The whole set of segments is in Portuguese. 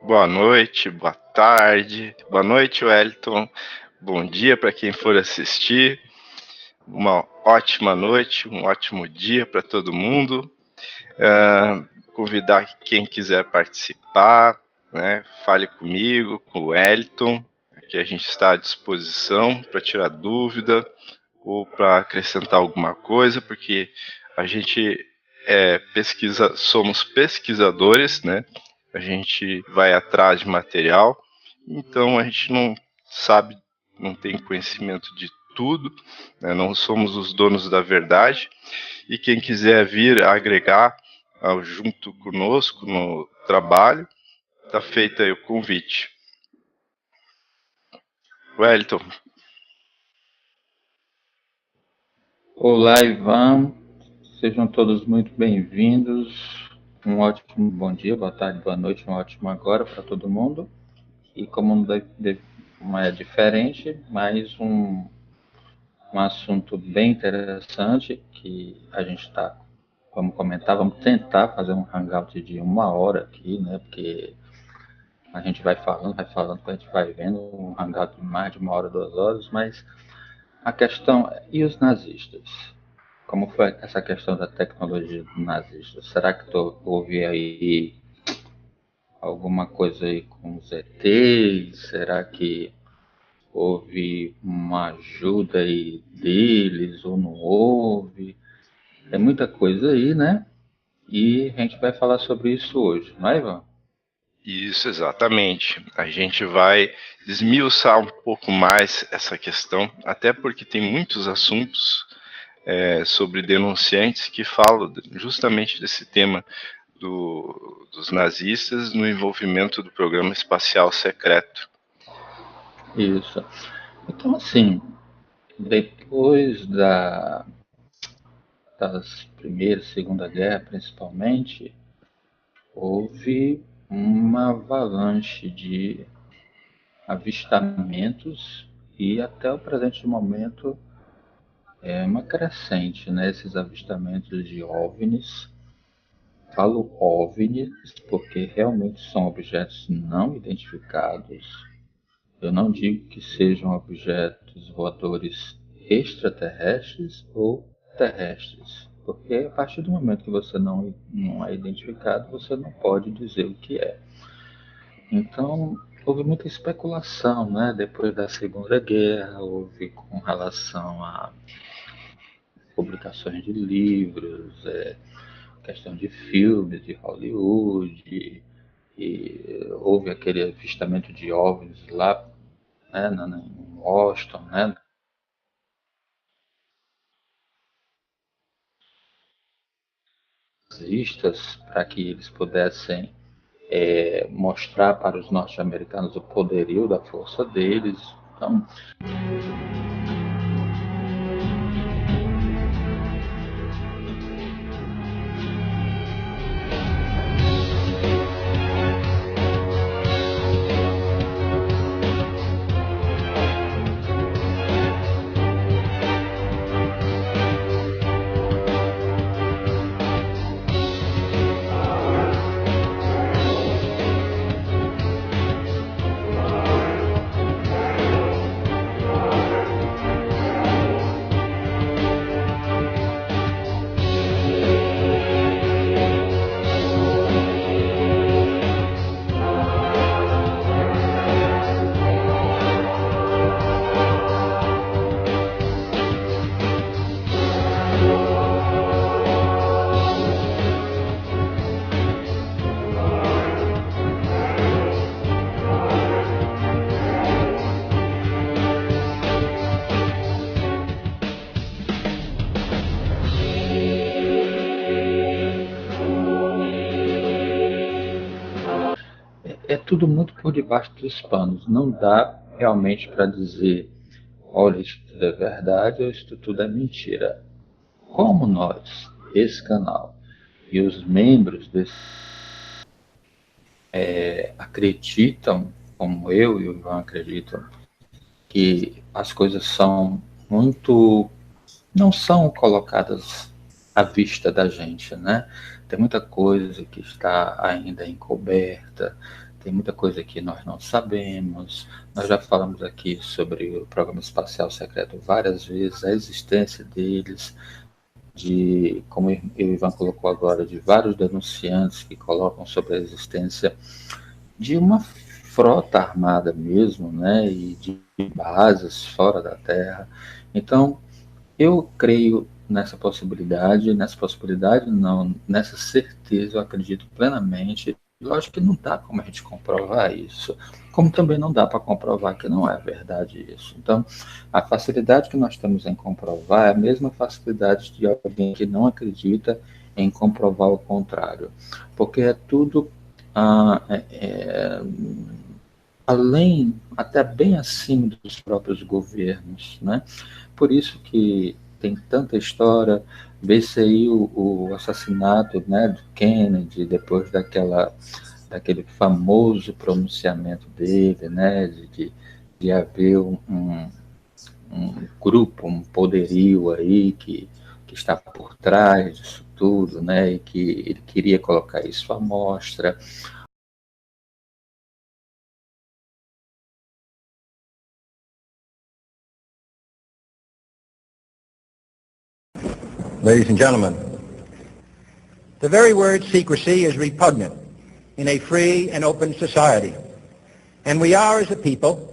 Boa noite, boa tarde, boa noite, Wellington. Bom dia para quem for assistir. Uma ótima noite, um ótimo dia para todo mundo. Convidar quem quiser participar, né? Fale comigo, com o Wellington, que a gente está à disposição para tirar dúvida ou para acrescentar alguma coisa, porque a gente somos pesquisadores, né? A gente vai atrás de material, então a gente não sabe, não tem conhecimento de tudo, né? Não somos os donos da verdade, e quem quiser vir agregar junto conosco no trabalho, está feito aí o convite. Wellington. Olá, Ivan. Sejam todos muito bem-vindos. Um ótimo bom dia, boa tarde, boa noite, um ótimo agora para todo mundo. E como não é diferente, mais um assunto bem interessante que a gente está, vamos comentar, vamos tentar fazer um hangout de 1 hora aqui, né? Porque a gente vai falando, a gente vai vendo um hangout de mais de 1 hora, 2 horas, mas a questão é, e os nazistas? Como foi essa questão da tecnologia do nazista? Será que tu ouvi aí alguma coisa aí com os ETs? Será que houve uma ajuda aí deles ou não houve? É muita coisa aí, né? E a gente vai falar sobre isso hoje, não é, Ivan? Isso, exatamente. A gente vai esmiuçar um pouco mais essa questão, até porque tem muitos assuntos sobre denunciantes que falam justamente desse tema dos nazistas no envolvimento do programa espacial secreto. Isso. Então, assim, depois das Primeira e Segunda Guerra, principalmente, houve uma avalanche de avistamentos e até o presente momento é uma crescente, né? Esses avistamentos de OVNIs. Falo OVNIs porque realmente são objetos não identificados. Eu não digo que sejam objetos voadores extraterrestres ou terrestres, porque a partir do momento que você não é identificado, você não pode dizer o que é. Então, houve muita especulação, né? Depois da Segunda Guerra, houve com relação a publicações de livros, questão de filmes de Hollywood, e houve aquele avistamento de OVNIs lá, né, em Washington, né? Nazistas, para que eles pudessem mostrar para os norte-americanos o poderio da força deles. Então, é tudo muito por debaixo dos panos. Não dá realmente para dizer, olha, isso tudo é verdade ou isso tudo é mentira. Como nós, esse canal, e os membros desse acreditam, como eu e o Ivan acreditam, que as coisas são muito, não são colocadas à vista da gente, né? Tem muita coisa que está ainda encoberta, tem muita coisa que nós não sabemos. Nós já falamos aqui sobre o programa espacial secreto várias vezes, a existência deles, de, como o Ivan colocou agora, de vários denunciantes que colocam sobre a existência de uma frota armada mesmo, né, e de bases fora da Terra. Então, eu creio nessa possibilidade não, nessa certeza, eu acredito plenamente. Lógico que não dá como a gente comprovar isso, como também não dá para comprovar que não é verdade isso. Então, a facilidade que nós temos em comprovar é a mesma facilidade de alguém que não acredita em comprovar o contrário, porque é tudo além, até bem acima dos próprios governos, né? Por isso que tem tanta história, vê-se aí o assassinato, né, do Kennedy, depois daquele famoso pronunciamento dele, né, de haver um grupo, um poderio aí que está por trás disso tudo, né, e que ele queria colocar isso à mostra. Ladies and gentlemen, the very word secrecy is repugnant in a free and open society. And we are, as a people,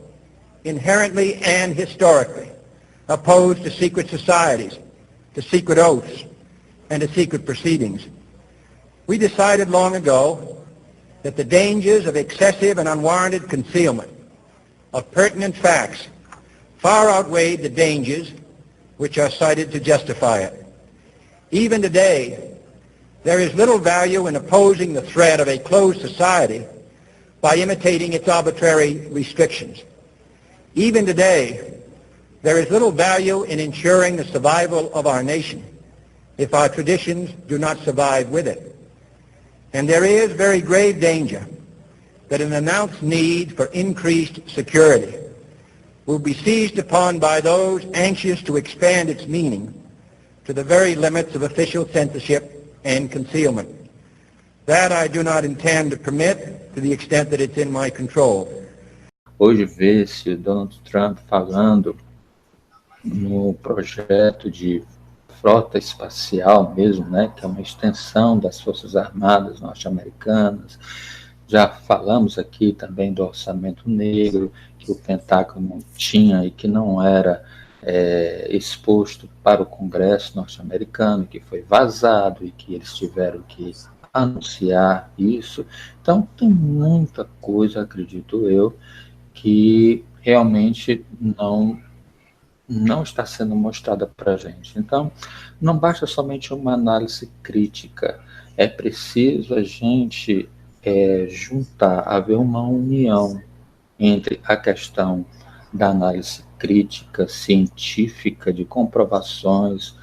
inherently and historically opposed to secret societies, to secret oaths, and to secret proceedings. We decided long ago that the dangers of excessive and unwarranted concealment of pertinent facts far outweighed the dangers which are cited to justify it. Even today, there is little value in opposing the threat of a closed society by imitating its arbitrary restrictions. Even today, there is little value in ensuring the survival of our nation if our traditions do not survive with it. And there is very grave danger that an announced need for increased security will be seized upon by those anxious to expand its meaning to the very limits of official censorship and concealment. That I do not intend to permit to the extent that it's in my control. Hoje vê-se o Donald Trump falando no projeto de frota espacial mesmo, né, que é uma extensão das Forças Armadas norte-americanas. Já falamos aqui também do orçamento negro, que o Pentágono tinha e que não era exposto para o Congresso norte-americano, que foi vazado e que eles tiveram que anunciar isso. Então, tem muita coisa, acredito eu, que realmente não está sendo mostrada para a gente. Então, não basta somente uma análise crítica, é preciso a gente juntar, haver uma união entre a questão da análise crítica, científica, de comprovações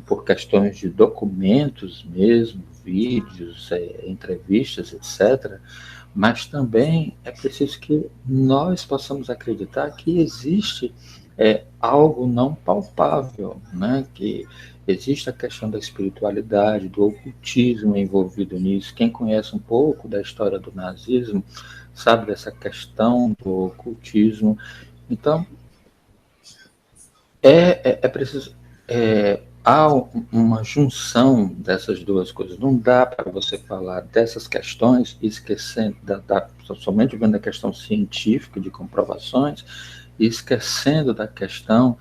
por questões de documentos mesmo, vídeos, entrevistas, etc., mas também é preciso que nós possamos acreditar que existe algo não palpável, né? Que existe a questão da espiritualidade, do ocultismo envolvido nisso. Quem conhece um pouco da história do nazismo sabe dessa questão do ocultismo. Então, é preciso... há uma junção dessas duas coisas. Não dá para você falar dessas questões esquecendo somente vendo a questão científica de comprovações e esquecendo da questão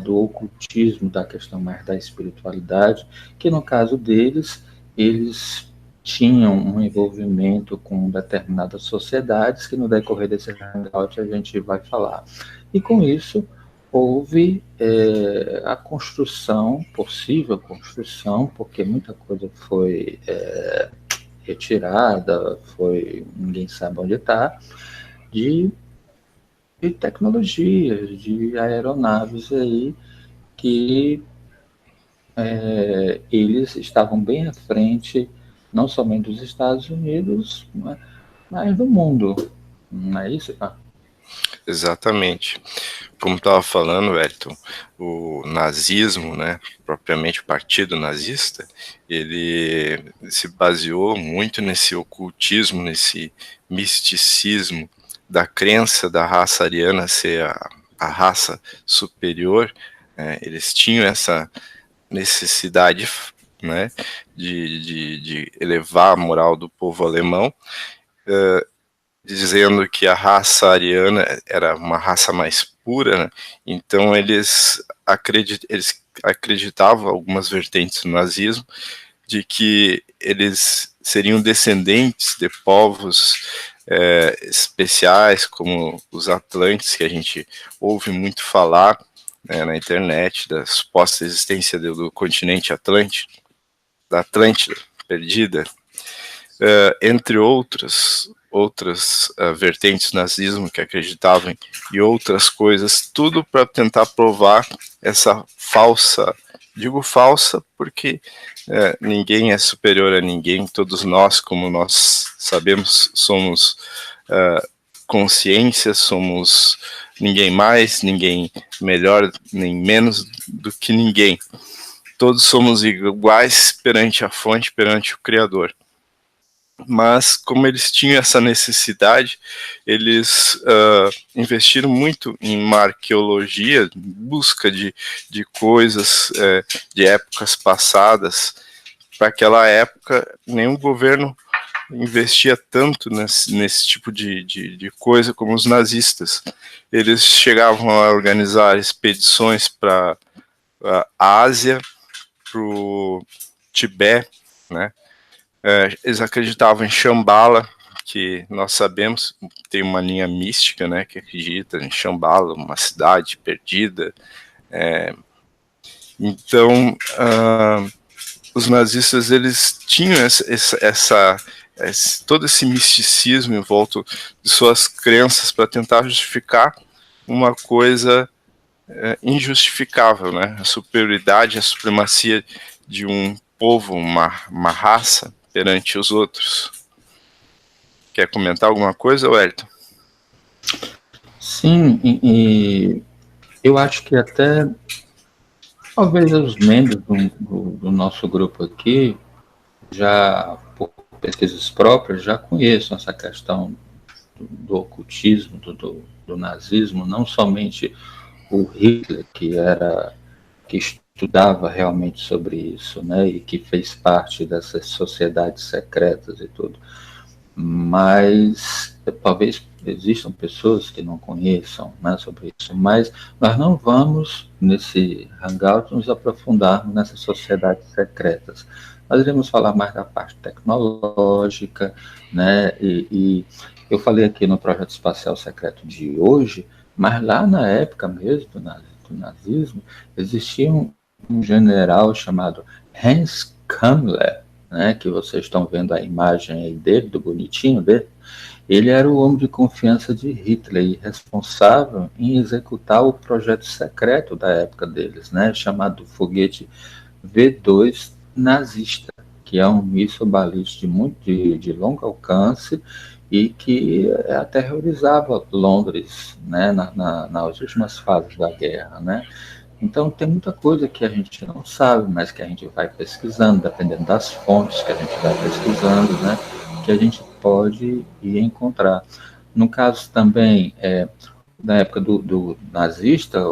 do ocultismo, da questão mais da espiritualidade, que no caso deles, eles tinham um envolvimento com determinadas sociedades, que no decorrer desse hangout a gente vai falar. E com isso, houve a possível construção, porque muita coisa foi retirada, ninguém sabe onde está, de tecnologias, de aeronaves aí, que eles estavam bem à frente, não somente dos Estados Unidos, mas do mundo. Não é isso, cara? Exatamente. como estava falando, Elton, o nazismo, né, propriamente o partido nazista, ele se baseou muito nesse ocultismo, nesse misticismo da crença da raça ariana ser a raça superior. Eles tinham essa necessidade, né, de elevar a moral do povo alemão, dizendo que a raça ariana era uma raça mais pura, né? Então eles acreditavam, algumas vertentes do nazismo, de que eles seriam descendentes de povos especiais, como os Atlantes, que a gente ouve muito falar, né, na internet, da suposta existência do continente Atlântico, da Atlântida perdida, entre outras vertentes do nazismo que acreditavam em outras coisas, tudo para tentar provar essa falsa, digo falsa porque ninguém é superior a ninguém, todos nós, como nós sabemos, somos consciência, somos ninguém mais, ninguém melhor, nem menos do que ninguém. Todos somos iguais perante a fonte, perante o Criador. Mas como eles tinham essa necessidade, eles investiram muito em arqueologia, busca de coisas de épocas passadas. Para aquela época, nenhum governo investia tanto nesse tipo de coisa como os nazistas. Eles chegavam a organizar expedições para a Ásia, para o Tibete, né? Eles acreditavam em Shambhala, que nós sabemos tem uma linha mística, né, que acredita em Shambhala, uma cidade perdida. Então, os nazistas, eles tinham todo esse misticismo em volta de suas crenças para tentar justificar uma coisa injustificável, né? A superioridade, a supremacia de um povo, uma raça perante os outros. Quer comentar alguma coisa, Wellington? Sim, e eu acho que até talvez os membros do nosso grupo aqui, já por pesquisas próprias, já conheçam essa questão do ocultismo, do nazismo, não somente o Hitler, que estudava realmente sobre isso, né, e que fez parte dessas sociedades secretas e tudo, mas talvez existam pessoas que não conheçam, né, sobre isso, mas nós não vamos, nesse hangout, nos aprofundarmos nessas sociedades secretas. Nós iremos falar mais da parte tecnológica, né, e eu falei aqui no Projeto Espacial Secreto de hoje, mas lá na época mesmo do nazismo, existia um general chamado Hans Kammler, né, que vocês estão vendo a imagem aí dele, do bonitinho dele. Ele era o homem de confiança de Hitler e responsável em executar o projeto secreto da época deles, né, chamado foguete V2 nazista, que é um míssil balístico de longo alcance e que aterrorizava Londres, né, nas últimas fases da guerra, né. Então tem muita coisa que a gente não sabe, mas que a gente vai pesquisando, dependendo das fontes que a gente vai pesquisando, né, que a gente pode ir encontrar. No caso também, na época do nazista,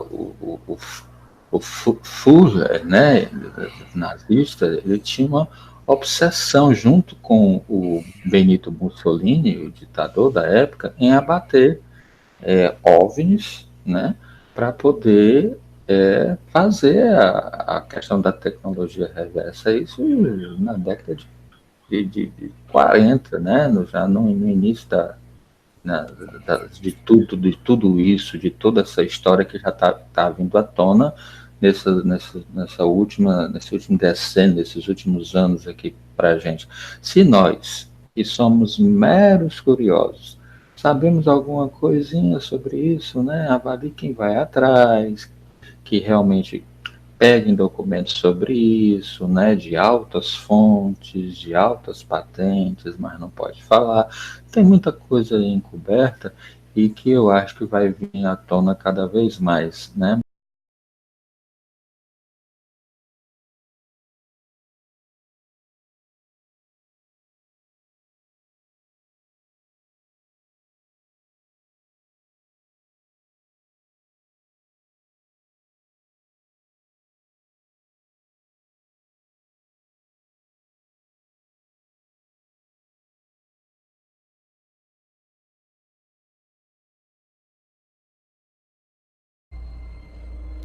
o Führer, né, nazista, ele tinha uma obsessão, junto com o Benito Mussolini, o ditador da época, em abater OVNIs, né, para poder fazer a questão da tecnologia reversa, isso na década de 40, né, já no início de tudo isso, de toda essa história que já está vindo à tona nesse último decênio, nesses últimos anos aqui para a gente. Se nós, que somos meros curiosos, sabemos alguma coisinha sobre isso, né, avalie quem vai atrás, que realmente peguem documentos sobre isso, né, de altas fontes, de altas patentes, mas não pode falar. Tem muita coisa encoberta e que eu acho que vai vir à tona cada vez mais, né?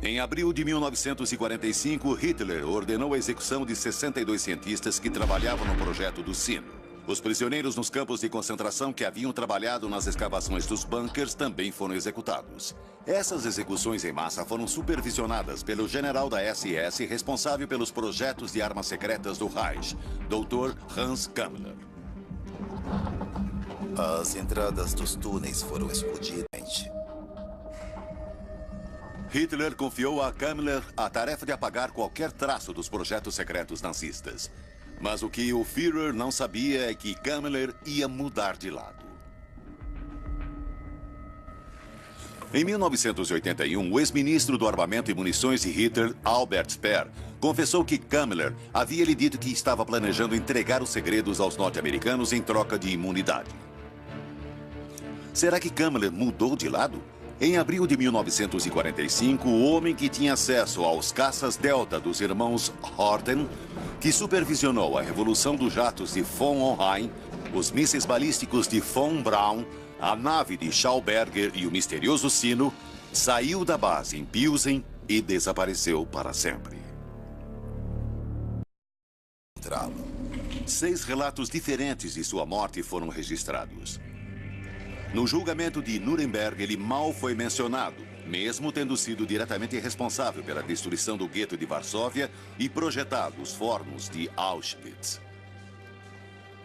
Em abril de 1945, Hitler ordenou a execução de 62 cientistas que trabalhavam no projeto do Sino. Os prisioneiros nos campos de concentração que haviam trabalhado nas escavações dos bunkers também foram executados. Essas execuções em massa foram supervisionadas pelo general da SS responsável pelos projetos de armas secretas do Reich, Dr. Hans Kammler. As entradas dos túneis foram explodidas. Hitler confiou a Kammler a tarefa de apagar qualquer traço dos projetos secretos nazistas. Mas o que o Führer não sabia é que Kammler ia mudar de lado. Em 1981, o ex-ministro do Armamento e Munições de Hitler, Albert Speer, confessou que Kammler havia lhe dito que estava planejando entregar os segredos aos norte-americanos em troca de imunidade. Será que Kammler mudou de lado? Em abril de 1945, o homem que tinha acesso aos caças Delta dos irmãos Horten, que supervisionou a revolução dos jatos de von Hohenheim, os mísseis balísticos de von Braun, a nave de Schauberger e o misterioso Sino, saiu da base em Pilsen e desapareceu para sempre. 6 relatos diferentes de sua morte foram registrados. No julgamento de Nuremberg, ele mal foi mencionado, mesmo tendo sido diretamente responsável pela destruição do gueto de Varsóvia e projetado os fornos de Auschwitz.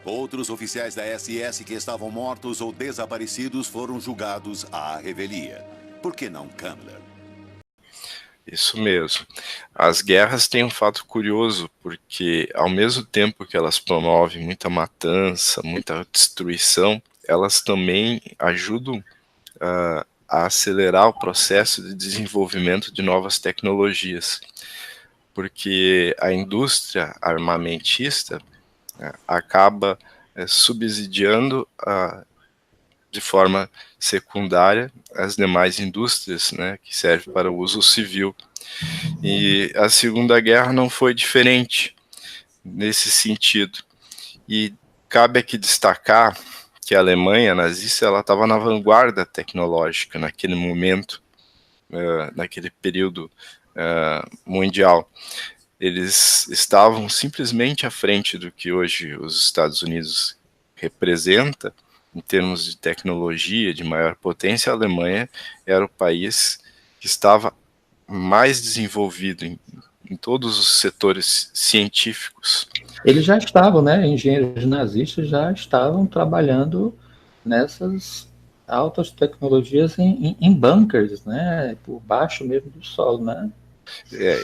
Outros oficiais da SS que estavam mortos ou desaparecidos foram julgados à revelia. Por que não Kammler? Isso mesmo. As guerras têm um fato curioso, porque ao mesmo tempo que elas promovem muita matança, muita destruição, elas também ajudam a acelerar o processo de desenvolvimento de novas tecnologias, porque a indústria armamentista acaba subsidiando de forma secundária as demais indústrias, né, que servem para o uso civil. E a Segunda Guerra não foi diferente nesse sentido. E cabe aqui destacar que a Alemanha nazista estava na vanguarda tecnológica naquele momento, naquele período mundial. Eles estavam simplesmente à frente do que hoje os Estados Unidos representa em termos de tecnologia, de maior potência. A Alemanha era o país que estava mais desenvolvido em todos os setores científicos. Eles já estavam, né? Engenheiros nazistas já estavam trabalhando nessas altas tecnologias em bunkers, né? Por baixo mesmo do solo, né?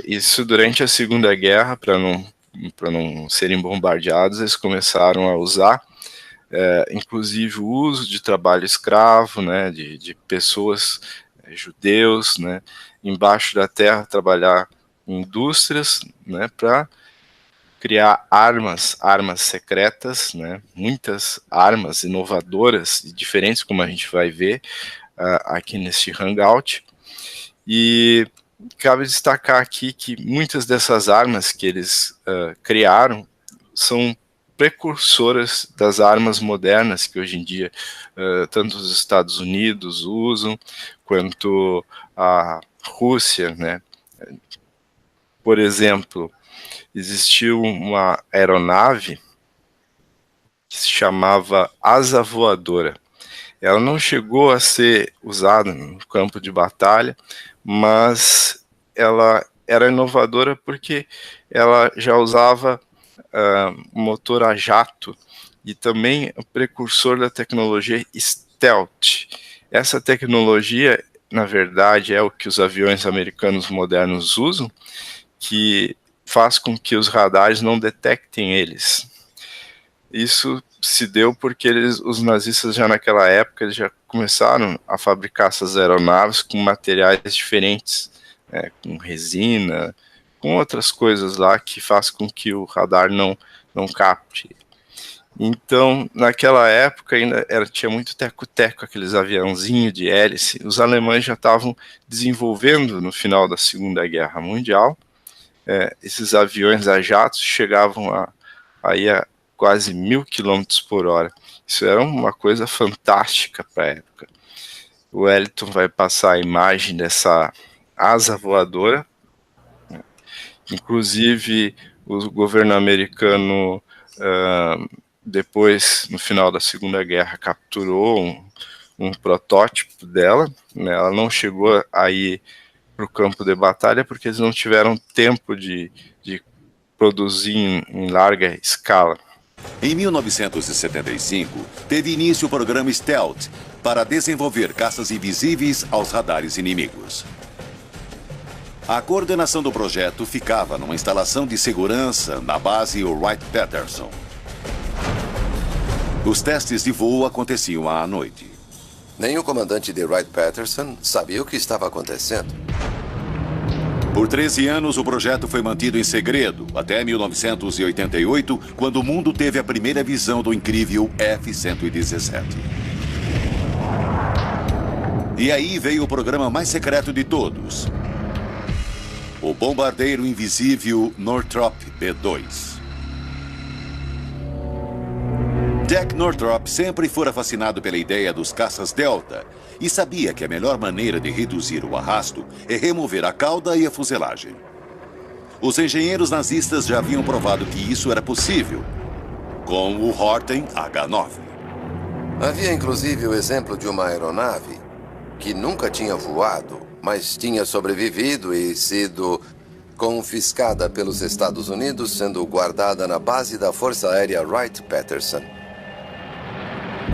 Isso durante a Segunda Guerra, para não serem bombardeados, eles começaram a usar, inclusive o uso de trabalho escravo, né? De pessoas judeus, né? Embaixo da terra, trabalhar em indústrias, né? Para criar armas secretas, né? Muitas armas inovadoras e diferentes, como a gente vai ver aqui neste hangout. E cabe destacar aqui que muitas dessas armas que eles criaram são precursoras das armas modernas que hoje em dia tanto os Estados Unidos usam, quanto a Rússia, né? Por exemplo, existiu uma aeronave que se chamava Asa Voadora. Ela não chegou a ser usada no campo de batalha, mas ela era inovadora porque ela já usava motor a jato e também o precursor da tecnologia stealth. Essa tecnologia, na verdade, é o que os aviões americanos modernos usam, que faz com que os radares não detectem eles. isso se deu porque os nazistas já naquela época eles já começaram a fabricar essas aeronaves com materiais diferentes, né, com resina, com outras coisas lá que faz com que o radar não capte. Então, naquela época ainda tinha muito teco-teco, aqueles aviãozinhos de hélice. Os alemães já estavam desenvolvendo no final da Segunda Guerra Mundial. Esses aviões a jatos chegavam a quase 1.000 km por hora. Isso era uma coisa fantástica para a época. O Wellington vai passar a imagem dessa asa voadora. Inclusive, o governo americano, depois, no final da Segunda Guerra, capturou um protótipo dela, né? Ela não chegou a ir para o campo de batalha porque eles não tiveram tempo de produzir em larga escala. Em 1975, teve início o programa Stealth para desenvolver caças invisíveis aos radares inimigos. A coordenação do projeto ficava numa instalação de segurança na base Wright-Patterson. Os testes de voo aconteciam à noite. Nem o comandante de Wright-Patterson sabia o que estava acontecendo. Por 13 anos, o projeto foi mantido em segredo, até 1988, quando o mundo teve a primeira visão do incrível F-117. E aí veio o programa mais secreto de todos. O bombardeiro invisível Northrop B-2. Jack Northrop sempre fora fascinado pela ideia dos caças Delta e sabia que a melhor maneira de reduzir o arrasto é remover a cauda e a fuselagem. Os engenheiros nazistas já haviam provado que isso era possível, com o Horten H-9. Havia inclusive o exemplo de uma aeronave que nunca tinha voado, mas tinha sobrevivido e sido confiscada pelos Estados Unidos, sendo guardada na base da Força Aérea Wright-Patterson.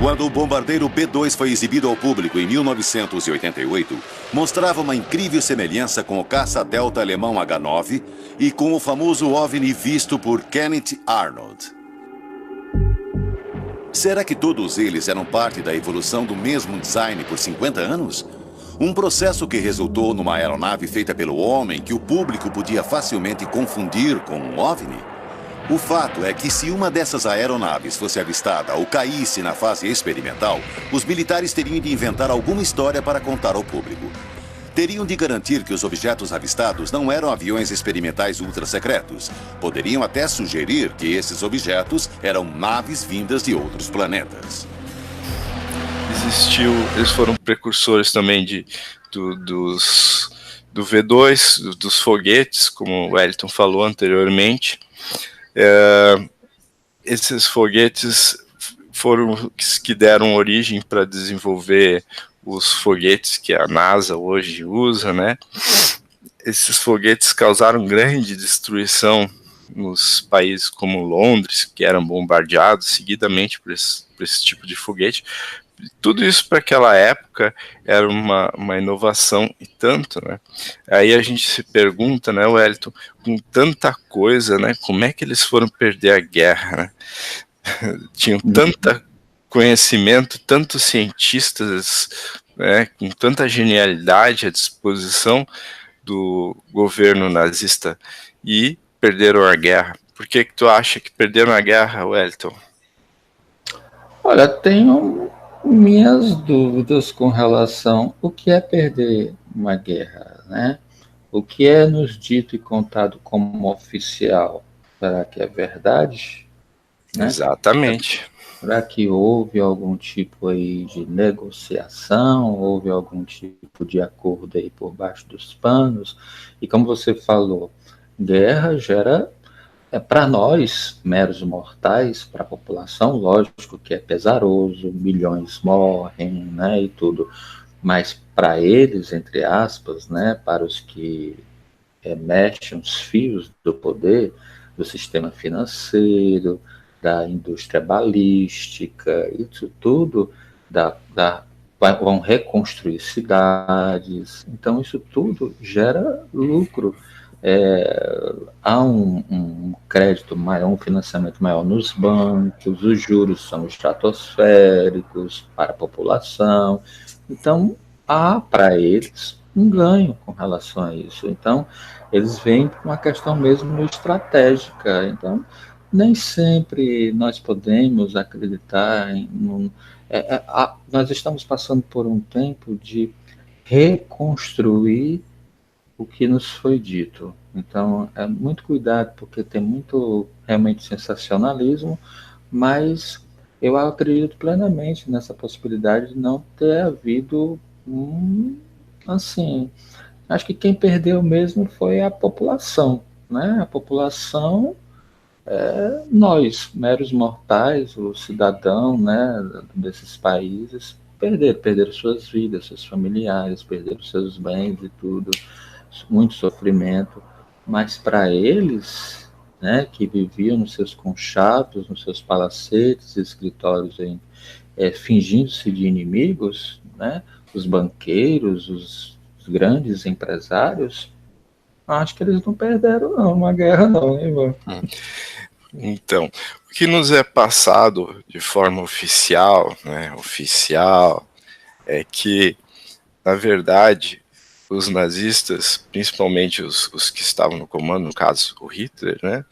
Quando o bombardeiro B-2 foi exibido ao público em 1988, mostrava uma incrível semelhança com o caça Delta alemão H-9 e com o famoso OVNI visto por Kenneth Arnold. Será que todos eles eram parte da evolução do mesmo design por 50 anos? Um processo que resultou numa aeronave feita pelo homem que o público podia facilmente confundir com um OVNI? O fato é que se uma dessas aeronaves fosse avistada ou caísse na fase experimental, os militares teriam de inventar alguma história para contar ao público. Teriam de garantir que os objetos avistados não eram aviões experimentais ultra-secretos. Poderiam até sugerir que esses objetos eram naves vindas de outros planetas. Eles foram precursores também do V2, dos foguetes, como o Wellington falou anteriormente. Esses foguetes foram os que deram origem para desenvolver os foguetes que a NASA hoje usa, né? Esses foguetes causaram grande destruição nos países como Londres, que eram bombardeados seguidamente por esse tipo de foguete. Tudo isso para aquela época era uma inovação e tanto, né? Aí a gente se pergunta, né, Wellington, com tanta coisa, né, como é que eles foram perder a guerra, né? Tinham tanto conhecimento, tantos cientistas, né, com tanta genialidade à disposição do governo nazista e perderam a guerra. Por que tu acha que perderam a guerra, Wellington? Olha, tenho minhas dúvidas com relação ao que é perder uma guerra, né? O que é nos dito e contado como oficial, será que é verdade? Né? Exatamente. Será que houve algum tipo aí de negociação, houve algum tipo de acordo aí por baixo dos panos? E como você falou, guerra gera, para nós, meros mortais, para a população, lógico que é pesaroso, milhões morrem, né, e tudo, mas para eles, entre aspas, né, para os que mexem os fios do poder, do sistema financeiro, da indústria balística, isso tudo vão reconstruir cidades, então isso tudo gera lucro. Há um crédito maior, um financiamento maior nos bancos, os juros são estratosféricos para a população. Então, há para eles um ganho com relação a isso. Então, eles vêm por uma questão mesmo estratégica. Então, nem sempre nós podemos acreditar nós estamos passando por um tempo de reconstruir o que nos foi dito. Então, é muito cuidado, porque tem muito, realmente, sensacionalismo, mas eu acredito plenamente nessa possibilidade de não ter havido assim, acho que quem perdeu mesmo foi a população, né? A população, nós, meros mortais, o cidadão, né, desses países, perderam suas vidas, seus familiares, perderam seus bens e tudo, muito sofrimento, mas para eles, né, que viviam nos seus conchados, nos seus palacetes, escritórios, fingindo-se de inimigos, né, os banqueiros, os grandes empresários, acho que eles não perderam não, uma guerra não, hein, Ivan? Então, o que nos é passado de forma oficial, né, é que, na verdade, os nazistas, principalmente os que estavam no comando, no caso o Hitler, né,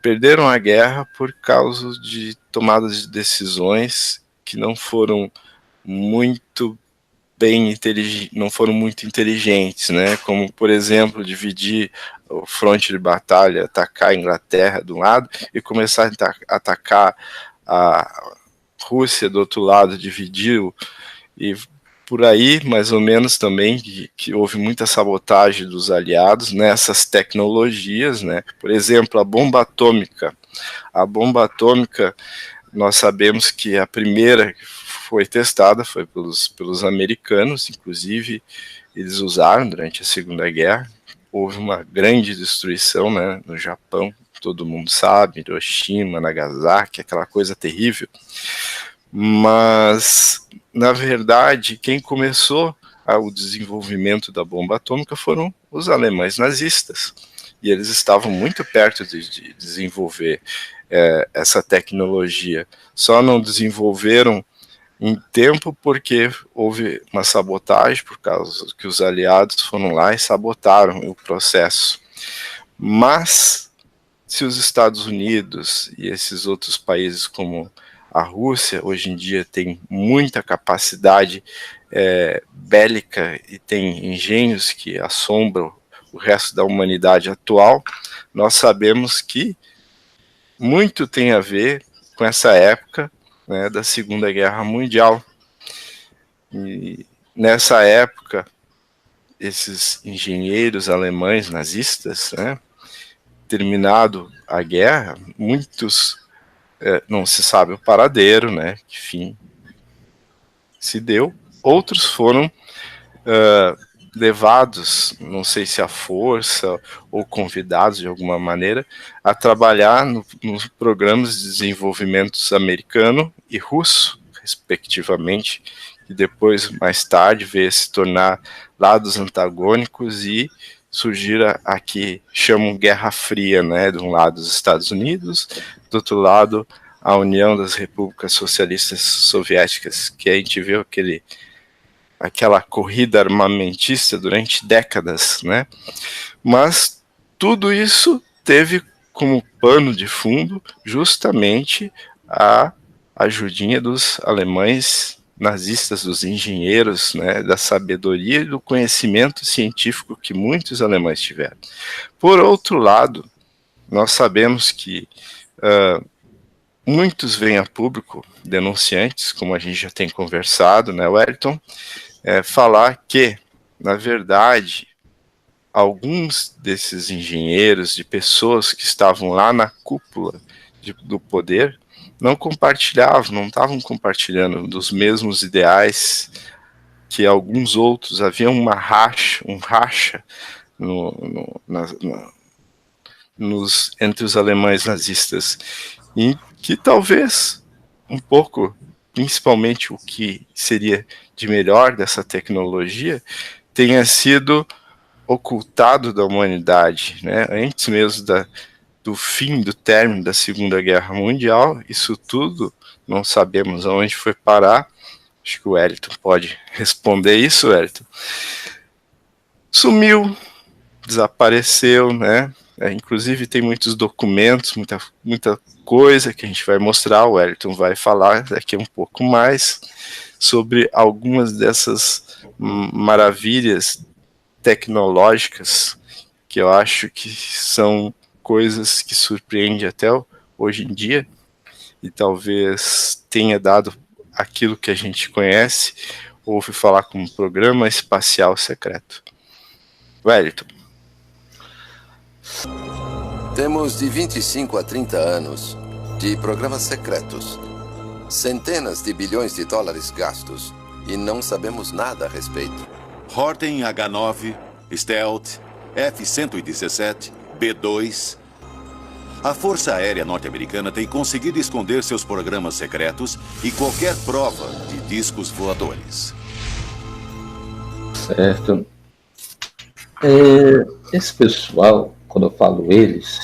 perderam a guerra por causa de tomadas de decisões que não foram muito não foram muito inteligentes, né? Como, por exemplo, dividir o fronte de batalha, atacar a Inglaterra de um lado e começar a atacar a Rússia do outro lado, dividiu, e por aí, mais ou menos, também, que houve muita sabotagem dos aliados nessas tecnologias, né? Por exemplo, a bomba atômica. A bomba atômica, nós sabemos que a primeira foi testada foi pelos americanos, inclusive eles usaram durante a Segunda Guerra. Houve uma grande destruição, né, no Japão, todo mundo sabe, Hiroshima, Nagasaki, aquela coisa terrível. Mas, na verdade, quem começou o desenvolvimento da bomba atômica foram os alemães nazistas. E eles estavam muito perto de desenvolver essa tecnologia. Só não desenvolveram em tempo porque houve uma sabotagem, por causa que os aliados foram lá e sabotaram o processo. Mas, se os Estados Unidos e esses outros países como a Rússia, hoje em dia, tem muita capacidade bélica e tem engenhos que assombram o resto da humanidade atual, nós sabemos que muito tem a ver com essa época, né, da Segunda Guerra Mundial. E nessa época, esses engenheiros alemães nazistas, né, terminado a guerra, muitos não se sabe o paradeiro, né, que fim se deu. Outros foram levados, não sei se à força ou convidados de alguma maneira, a trabalhar nos programas de desenvolvimento americano e russo, respectivamente, e depois, mais tarde, veio se tornar lados antagônicos e surgir a que chamam Guerra Fria, né? De um lado os Estados Unidos, do outro lado a União das Repúblicas Socialistas Soviéticas, que a gente viu aquela corrida armamentista durante décadas, né? Mas tudo isso teve como pano de fundo justamente a ajudinha dos alemães nazistas, dos engenheiros, né, da sabedoria e do conhecimento científico que muitos alemães tiveram. Por outro lado, nós sabemos que muitos vêm a público, denunciantes, como a gente já tem conversado, né, Wellington, falar que, na verdade, alguns desses engenheiros, de pessoas que estavam lá na cúpula do poder, não compartilhavam, não estavam compartilhando dos mesmos ideais que alguns outros. Havia um racha entre os alemães nazistas, e que talvez um pouco, principalmente o que seria de melhor dessa tecnologia, tenha sido ocultado da humanidade, né? Antes mesmo do fim do término da Segunda Guerra Mundial. Isso tudo não sabemos aonde foi parar. Acho que o Wellington pode responder isso, Wellington. Sumiu, desapareceu, né? Inclusive tem muitos documentos, muita coisa que a gente vai mostrar. O Wellington vai falar daqui um pouco mais sobre algumas dessas maravilhas tecnológicas que eu acho que são coisas que surpreendem até hoje em dia, e talvez tenha dado aquilo que a gente conhece, ouve falar como programa espacial secreto. Wellington. Temos de 25 a 30 anos de programas secretos, centenas de bilhões de dólares gastos, e não sabemos nada a respeito. Horten H9, Stealth, F-117, B-2. A Força Aérea Norte-Americana tem conseguido esconder seus programas secretos e qualquer prova de discos voadores. Certo. Esse pessoal, quando eu falo eles,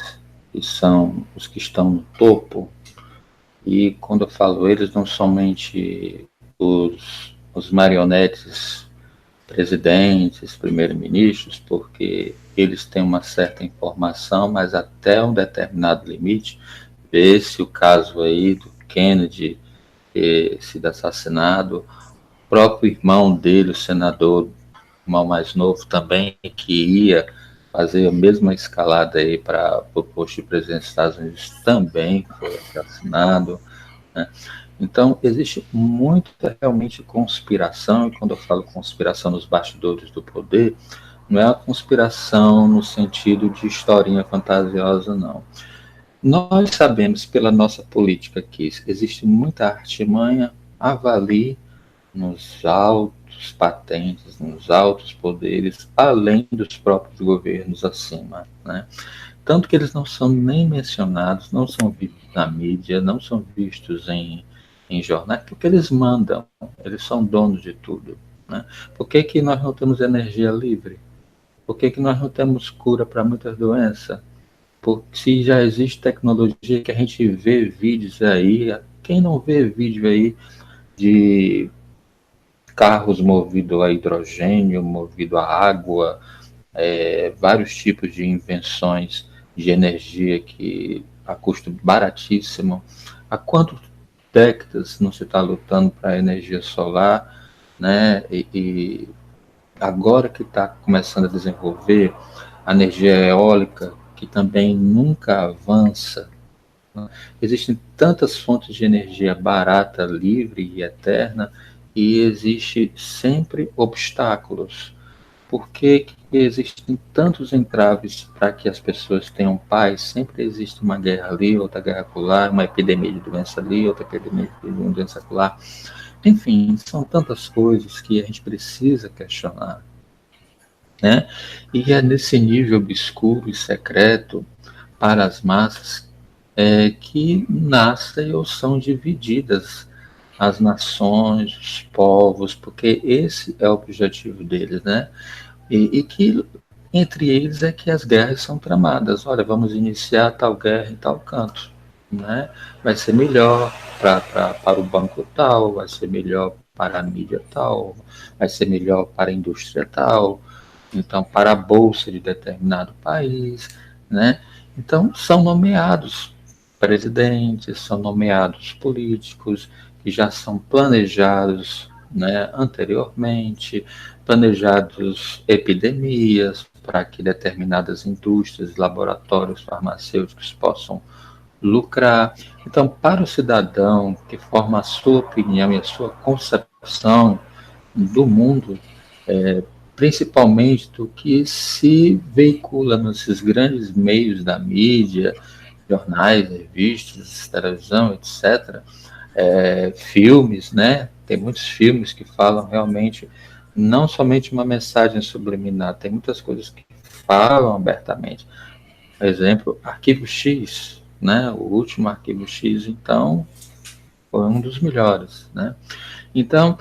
que são os que estão no topo, e quando eu falo eles, não somente os marionetes, presidentes, primeiros-ministros, porque eles têm uma certa informação, mas até um determinado limite. Vê-se o caso aí do Kennedy ter sido assassinado, o próprio irmão dele, o senador, o irmão mais novo também, que ia fazer a mesma escalada aí para o posto de presidente dos Estados Unidos, também foi assassinado, né? Então, existe muita, realmente, conspiração, e quando eu falo conspiração nos bastidores do poder, não é uma conspiração no sentido de historinha fantasiosa, não. Nós sabemos, pela nossa política, que existe muita artimanha, avalie nos altos patentes, nos altos poderes, além dos próprios governos acima, né? Tanto que eles não são nem mencionados, não são vistos na mídia, não são vistos em jornais, porque eles mandam, eles são donos de tudo, né? Por que nós não temos energia livre? Por que nós não temos cura para muitas doenças? Porque se já existe tecnologia que a gente vê vídeos aí, quem não vê vídeo aí de carros movidos a hidrogênio, movido a água, vários tipos de invenções de energia que a custo baratíssimo. Há quantas décadas não se está lutando para a energia solar, né? E agora que está começando a desenvolver a energia eólica, que também nunca avança, né? Existem tantas fontes de energia barata, livre e eterna, e existe sempre obstáculos. Por que existem tantos entraves para que as pessoas tenham paz? Sempre existe uma guerra ali, outra guerra acolá, uma epidemia de doença ali, outra epidemia de doença acolá. Enfim, são tantas coisas que a gente precisa questionar, né? E é nesse nível obscuro e secreto para as massas que nascem ou são divididas as nações, os povos, porque esse é o objetivo deles, né? E que entre eles é que as guerras são tramadas. Olha, vamos iniciar tal guerra em tal canto, né? Vai ser melhor para o banco tal, vai ser melhor para a mídia tal, vai ser melhor para a indústria tal, então para a bolsa de determinado país, né? Então são nomeados presidentes, são nomeados políticos que já são planejados, né, anteriormente, planejados epidemias para que determinadas indústrias, laboratórios farmacêuticos possam lucrar. Então, para o cidadão que forma a sua opinião e a sua concepção do mundo, principalmente do que se veicula nesses grandes meios da mídia, jornais, revistas, televisão, etc., filmes, né? Tem muitos filmes que falam realmente não somente uma mensagem subliminar, tem muitas coisas que falam abertamente. Por exemplo, Arquivo X, né? O último Arquivo X, então, foi um dos melhores, né? Então,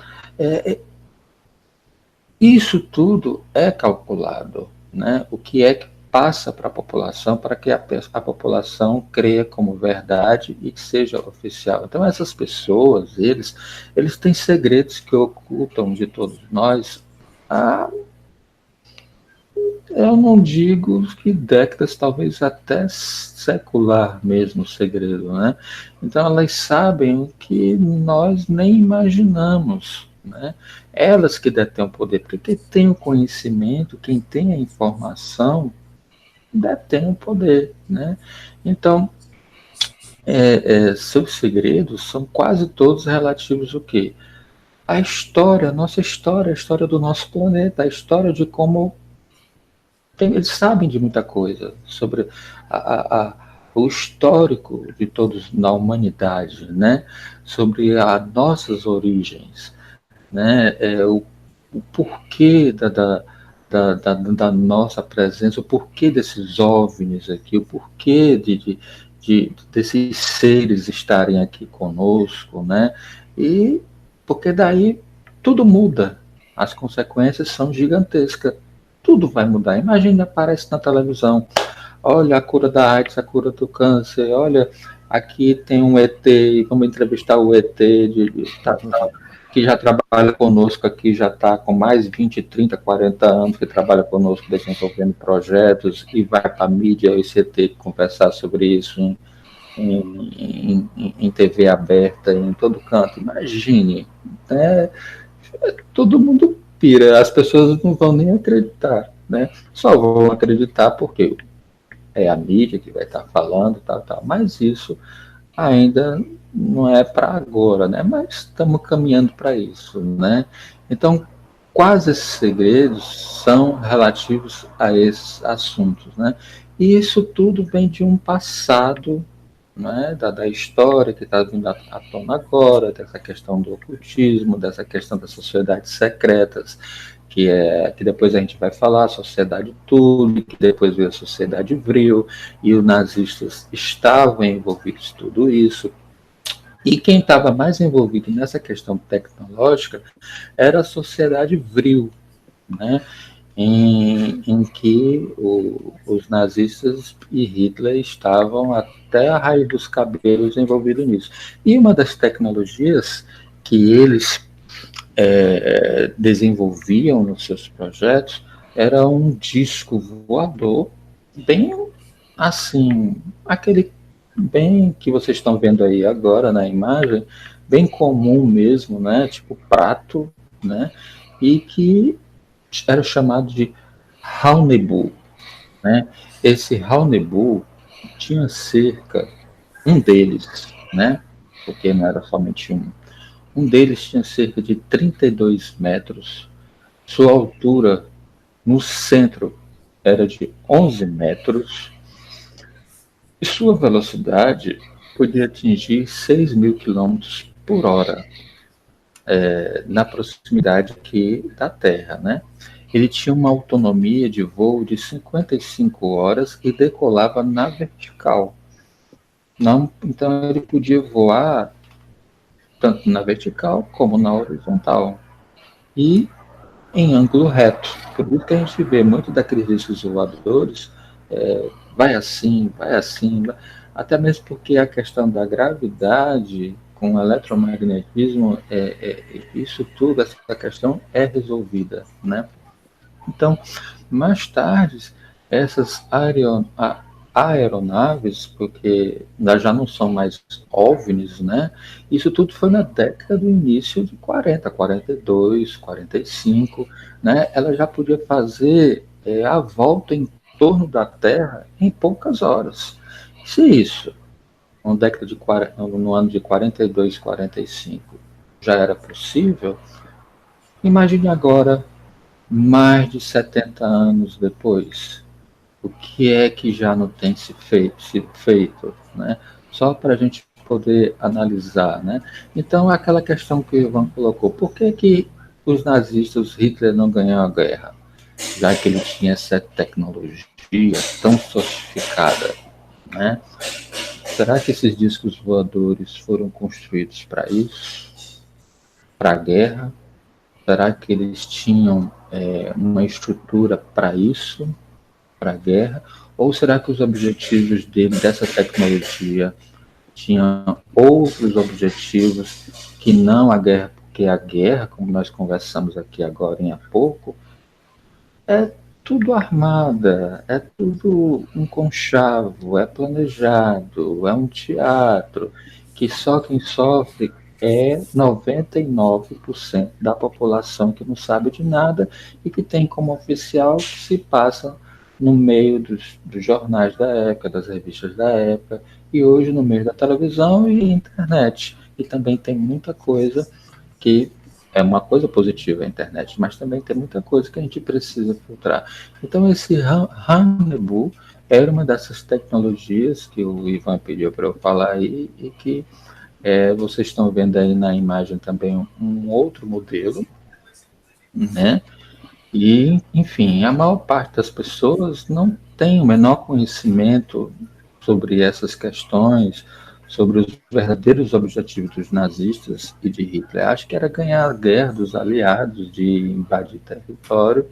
isso tudo é calculado, né? O que é que passa para a população para que a população creia como verdade e que seja oficial. Então essas pessoas, eles têm segredos que ocultam de todos nós há, eu não digo que décadas, talvez até secular mesmo o segredo, né? Então elas sabem o que nós nem imaginamos, né? Elas que detêm o poder, porque quem tem o conhecimento, quem tem a informação, detém o poder, né? Então, seus segredos são quase todos relativos ao quê? A história, a nossa história, a história do nosso planeta, a história de como eles sabem de muita coisa sobre o histórico de todos na humanidade, né? Sobre as nossas origens, né? O porquê da nossa presença, o porquê desses OVNIs aqui, o porquê desses seres estarem aqui conosco, né? E porque daí tudo muda, as consequências são gigantescas, tudo vai mudar. Imagina, aparece na televisão, olha a cura da AIDS, a cura do câncer, olha, aqui tem um ET, vamos entrevistar o ET que já trabalha conosco aqui, já está com mais 20, 30, 40 anos que trabalha conosco, desenvolvendo projetos, e vai para a mídia, esse ET conversar sobre isso em TV aberta, em todo canto. Imagine, né? Todo mundo pira, as pessoas não vão nem acreditar, né? Só vão acreditar porque é a mídia que vai estar falando, tal, mas isso ainda não é para agora, né? Mas estamos caminhando para isso, né? Então, quase esses segredos são relativos a esses assuntos, né? E isso tudo vem de um passado, né, da história que está vindo à tona agora, dessa questão do ocultismo, dessa questão das sociedades secretas, que depois a gente vai falar, a sociedade Thule, que depois veio a sociedade Vril, e os nazistas estavam envolvidos em tudo isso. E quem estava mais envolvido nessa questão tecnológica era a sociedade Vril, né? Em que os nazistas e Hitler estavam até a raiz dos cabelos envolvidos nisso. E uma das tecnologias que eles desenvolviam nos seus projetos era um disco voador, bem assim, aquele bem que vocês estão vendo aí agora na imagem, bem comum mesmo, né? Tipo prato, né? E que era chamado de Haunebu, né? Esse Haunebu tinha um deles, né? Porque não era somente um deles tinha cerca de 32 metros, sua altura no centro era de 11 metros, e sua velocidade podia atingir 6.000 quilômetros por hora, na proximidade aqui da Terra, né? Ele tinha uma autonomia de voo de 55 horas e decolava na vertical. Então ele podia voar tanto na vertical como na horizontal e em ângulo reto. Por isso que a gente vê muito daqueles discos voadores, vai assim, até mesmo porque a questão da gravidade com o eletromagnetismo, isso tudo, essa questão é resolvida, né? Então, mais tarde, essas aeronaves, porque já não são mais OVNIs, né? Isso tudo foi na década do início de 40, 42, 45, né? Ela já podia fazer a volta em torno da Terra em poucas horas. Se isso, no ano de 42, 45, já era possível, imagine agora, mais de 70 anos depois, o que é que já não tem sido feito, né? Só para a gente poder analisar, né? Então, aquela questão que o Ivan colocou, por que os nazistas, Hitler não ganhou a guerra? Já que ele tinha essa tecnologia tão sofisticada, né? Será que esses discos voadores foram construídos para isso? Para a guerra? Será que eles tinham uma estrutura para isso? para a guerra? Ou será que os objetivos dessa tecnologia tinham outros objetivos que não a guerra? Porque a guerra, como nós conversamos aqui agora há pouco, é tudo armada, é tudo um conchavo, é planejado, é um teatro, que só quem sofre é 99% da população que não sabe de nada e que tem como oficial que se passa no meio dos jornais da época, das revistas da época, e hoje no meio da televisão e internet. E também tem muita coisa que é uma coisa positiva a internet, mas também tem muita coisa que a gente precisa filtrar. Então esse Honeybull era uma dessas tecnologias que o Ivan pediu para eu falar aí e que vocês estão vendo aí na imagem também um outro modelo, né? E, enfim, a maior parte das pessoas não tem o menor conhecimento sobre essas questões, sobre os verdadeiros objetivos dos nazistas e de Hitler. Acho que era ganhar a guerra dos aliados, de invadir território,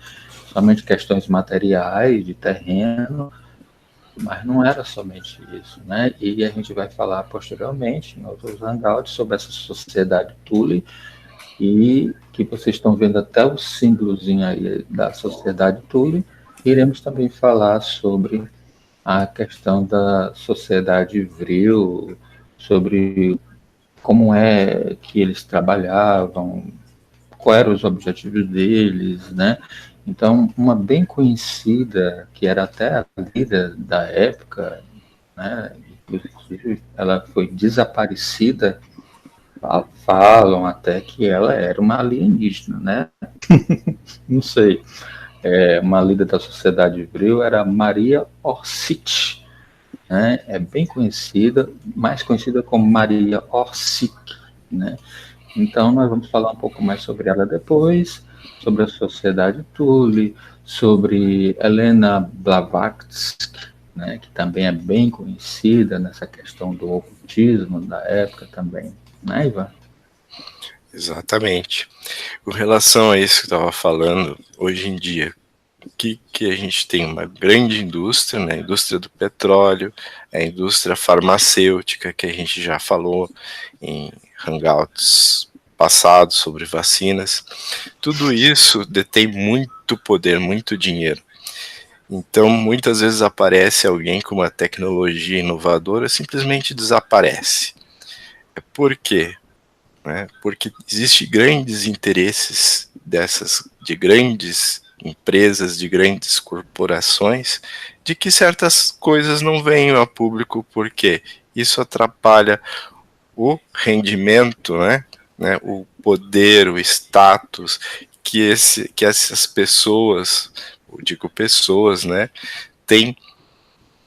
somente questões materiais, de terreno, mas não era somente isso, né? E a gente vai falar posteriormente, em outros hangouts, sobre essa sociedade Thule, e que vocês estão vendo até o símbolozinho aí da sociedade Thule. Iremos também falar sobre a questão da sociedade Vril, sobre como é que eles trabalhavam, quais eram os objetivos deles, né? Então, uma bem conhecida, que era até a líder da época, né? Inclusive, ela foi desaparecida, falam até que ela era uma alienígena, né? Não sei. Uma líder da sociedade Vril era Maria Orsic, né? É bem conhecida, mais conhecida como Maria Orsic, né? Então, nós vamos falar um pouco mais sobre ela depois, sobre a sociedade Thule, sobre Helena Blavatsky, né, que também é bem conhecida nessa questão do ocultismo da época também, né, Ivan? Exatamente. Com relação a isso que eu estava falando, hoje em dia, que a gente tem uma grande indústria, né, a indústria do petróleo, a indústria farmacêutica, que a gente já falou em hangouts passados sobre vacinas, tudo isso detém muito poder, muito dinheiro. Então, muitas vezes aparece alguém com uma tecnologia inovadora, simplesmente desaparece. Por quê? Porque existem grandes interesses de grandes empresas, de grandes corporações, de que certas coisas não venham a público, porque isso atrapalha o rendimento, né, o poder, o status que essas pessoas, eu digo pessoas, né, têm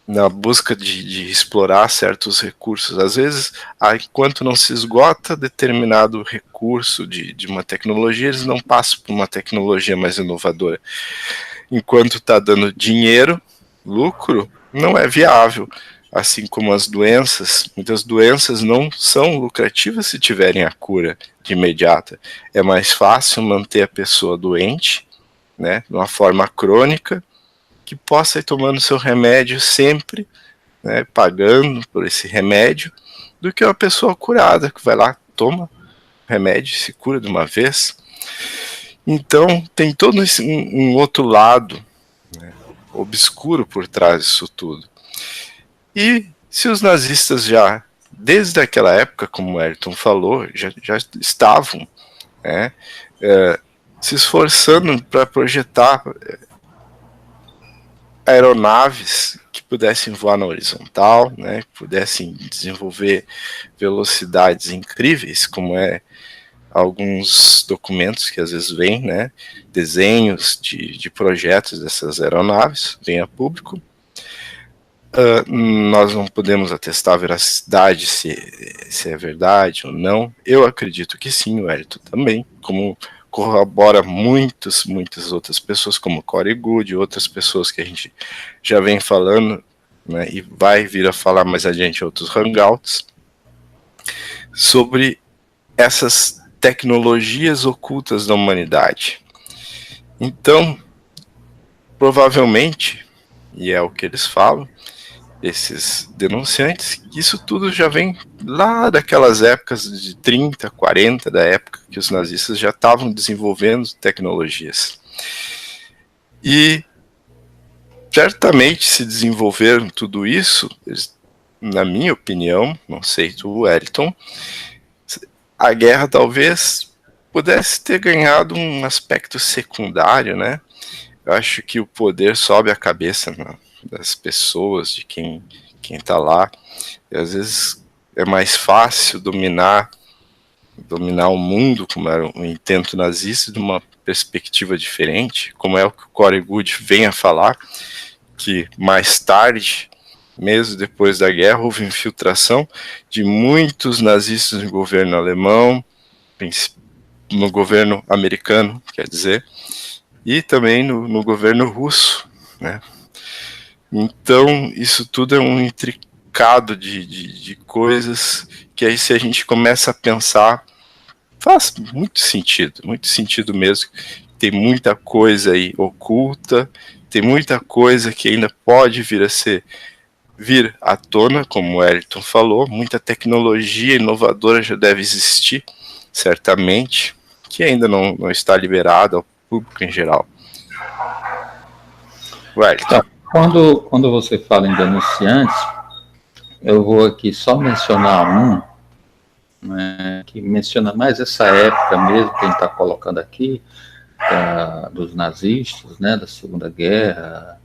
na busca de explorar certos recursos. Às vezes, enquanto não se esgota determinado recurso de uma tecnologia, eles não passam por uma tecnologia mais inovadora. Enquanto está dando dinheiro, lucro, não é viável. Assim como as doenças, muitas doenças não são lucrativas se tiverem a cura de imediata. É mais fácil manter a pessoa doente, né, de uma forma crônica, que possa ir tomando seu remédio sempre, né, pagando por esse remédio, do que uma pessoa curada, que vai lá, toma remédio e se cura de uma vez. Então, tem todo um outro lado, né, obscuro por trás disso tudo. E se os nazistas já, desde aquela época, como o Ayrton falou, já estavam, né, se esforçando para projetar aeronaves que pudessem voar na horizontal, né, que pudessem desenvolver velocidades incríveis, como alguns documentos que às vezes vêm, né, desenhos de projetos dessas aeronaves, vêm a público. Nós não podemos atestar a veracidade se é verdade ou não. Eu acredito que sim, o Ayrton também, como corrobora muitas outras pessoas, como Corey Goode e outras pessoas que a gente já vem falando, né, e vai vir a falar mais adiante em outros hangouts, sobre essas tecnologias ocultas da humanidade. Então, provavelmente, e é o que eles falam, esses denunciantes, isso tudo já vem lá daquelas épocas de 30, 40, da época que os nazistas já estavam desenvolvendo tecnologias. E certamente se desenvolveram tudo isso, na minha opinião, não sei do Wellington, a guerra talvez pudesse ter ganhado um aspecto secundário, né? Eu acho que o poder sobe a cabeça das pessoas, de quem está lá. E às vezes é mais fácil dominar o mundo, como era o intento nazista, de uma perspectiva diferente, como é o que o Corey Goode vem a falar, que mais tarde, mesmo depois da guerra, houve infiltração de muitos nazistas no governo alemão, no governo americano, quer dizer, e também no governo russo, né? Então, isso tudo é um intricado de coisas que aí, se a gente começa a pensar, faz muito sentido mesmo. Tem muita coisa aí oculta, tem muita coisa que ainda pode vir à tona, como o Wellington falou, muita tecnologia inovadora já deve existir, certamente, que ainda não está liberada ao público em geral. Então, quando você fala em denunciantes, eu vou aqui só mencionar um, né, que menciona mais essa época mesmo que a gente está colocando aqui, dos nazistas, né, da Segunda Guerra.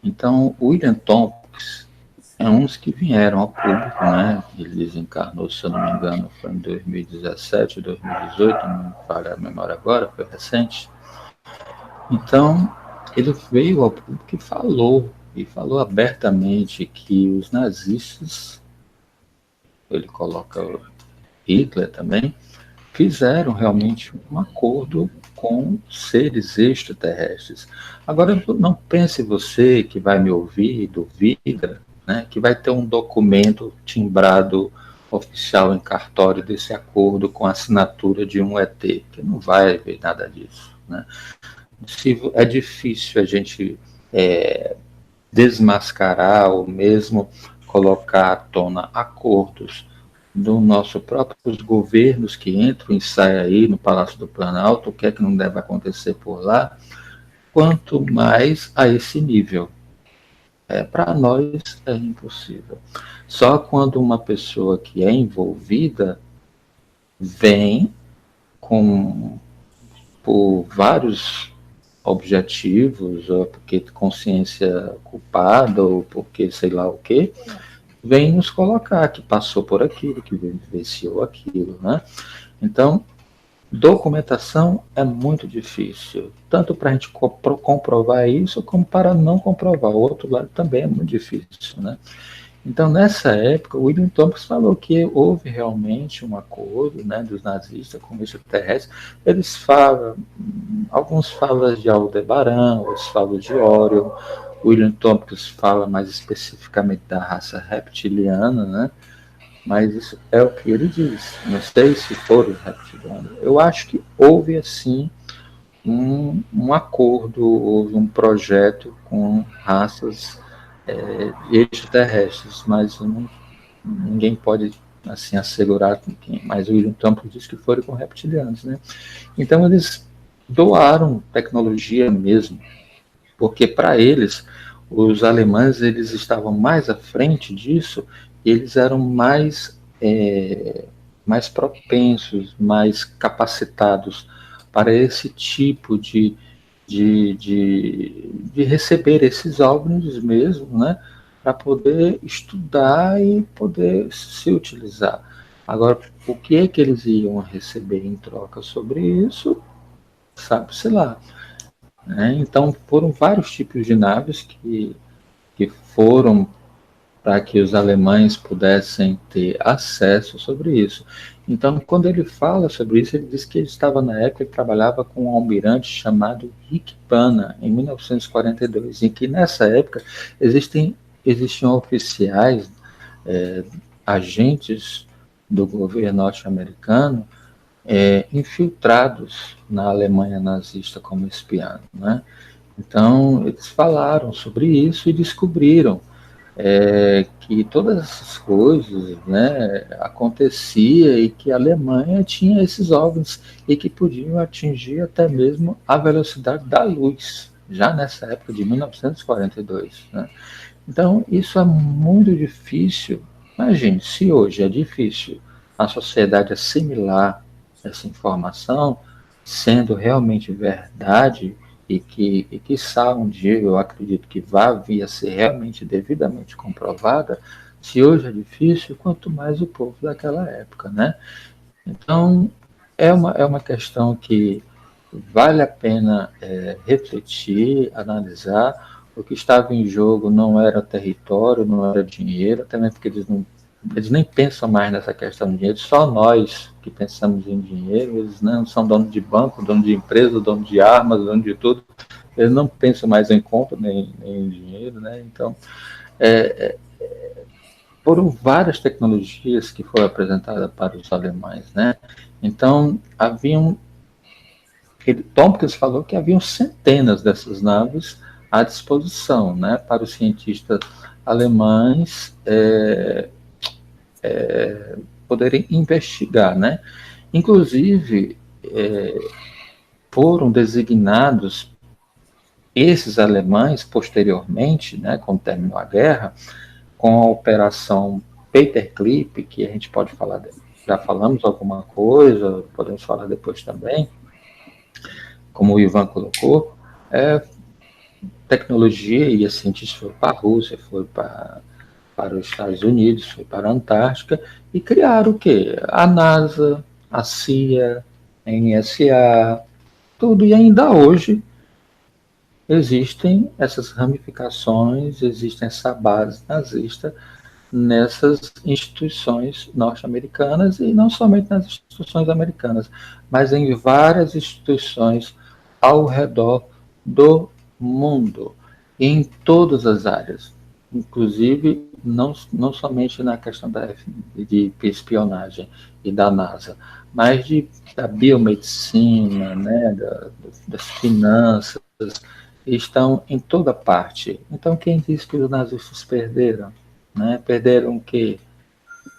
Então, William Tompkins é um dos que vieram ao público, né? Ele desencarnou, se eu não me engano, foi em 2017, 2018, não me falha a memória agora, foi recente. Então, ele veio ao público e falou abertamente que os nazistas, ele coloca Hitler também, fizeram realmente um acordo com seres extraterrestres. Agora, não pense você que vai me ouvir, duvida, né, que vai ter um documento timbrado oficial em cartório desse acordo com a assinatura de um ET, que não vai haver nada disso, né? É difícil a gente desmascarar ou mesmo colocar à tona acordos dos nossos próprios governos que entram e saem aí no Palácio do Planalto, o que é que não deve acontecer por lá, quanto mais a esse nível. Para nós é impossível. Só quando uma pessoa que é envolvida vem por vários objetivos, ou porque consciência culpada, ou porque sei lá o quê, vem nos colocar que passou por aquilo, que vivenciou aquilo, né? Então, documentação é muito difícil, tanto para a gente comprovar isso, como para não comprovar. O outro lado também é muito difícil, né? Então, nessa época, o William Tompkins falou que houve realmente um acordo, né, dos nazistas com extraterrestres. Eles falam, alguns falam de Aldebaran, outros falam de Orion. William Tompkins fala mais especificamente da raça reptiliana, né? Mas isso é o que ele diz. Não sei se foram os reptilianos. Eu acho que houve, assim, um acordo, houve um projeto com raças extraterrestres, mas ninguém pode assim assegurar com quem. Mas o William Tompkins disse que foram com reptilianos, né? Então eles doaram tecnologia mesmo, porque para eles, os alemães, eles estavam mais à frente disso, eles eram mais propensos, mais capacitados para esse tipo de receber esses OVNIs mesmo, né, para poder estudar e poder se utilizar. Agora, o que é que eles iam receber em troca sobre isso, sabe-se lá. Então, foram vários tipos de naves que foram para que os alemães pudessem ter acesso sobre isso. Então, quando ele fala sobre isso, ele diz que ele estava na época e trabalhava com um almirante chamado Rick Pana, em 1942, em que nessa época existiam oficiais, agentes do governo norte-americano, infiltrados na Alemanha nazista como espião, né? Então, eles falaram sobre isso e descobriram que todas essas coisas, né, acontecia e que a Alemanha tinha esses OVNIs e que podiam atingir até mesmo a velocidade da luz, já nessa época de 1942, né? Então, isso é muito difícil. Imagine, se hoje é difícil a sociedade assimilar essa informação, sendo realmente verdade, e quiçá um dia eu acredito que vá vir a ser realmente devidamente comprovada, se hoje é difícil, quanto mais o povo daquela época, né? Então, é uma questão que vale a pena refletir, analisar. O que estava em jogo não era território, não era dinheiro, também porque eles nem pensam mais nessa questão de dinheiro, só nós que pensamos em dinheiro, eles não são dono de banco, dono de empresa, dono de armas, dono de tudo, eles não pensam mais em compra nem em dinheiro, né? Então, foram várias tecnologias que foram apresentadas para os alemães, né? Então, Tompkins falou que haviam centenas dessas naves à disposição, né, para os cientistas alemães poderem investigar, né? Inclusive, foram designados esses alemães posteriormente, né, quando terminou a guerra, com a operação Paperclip, que a gente pode falar, já falamos alguma coisa, podemos falar depois também, como o Ivan colocou, tecnologia e a cientista foi para a Rússia, foi para os Estados Unidos, foi para a Antártica, e criaram o quê? A NASA, a CIA, a NSA, tudo, e ainda hoje existem essas ramificações, existe essa base nazista nessas instituições norte-americanas, e não somente nas instituições americanas, mas em várias instituições ao redor do mundo, em todas as áreas, inclusive não somente na questão de espionagem e da NASA, mas da biomedicina, né, das finanças, estão em toda parte. Então, quem diz que os nazistas perderam? Né? Perderam o quê?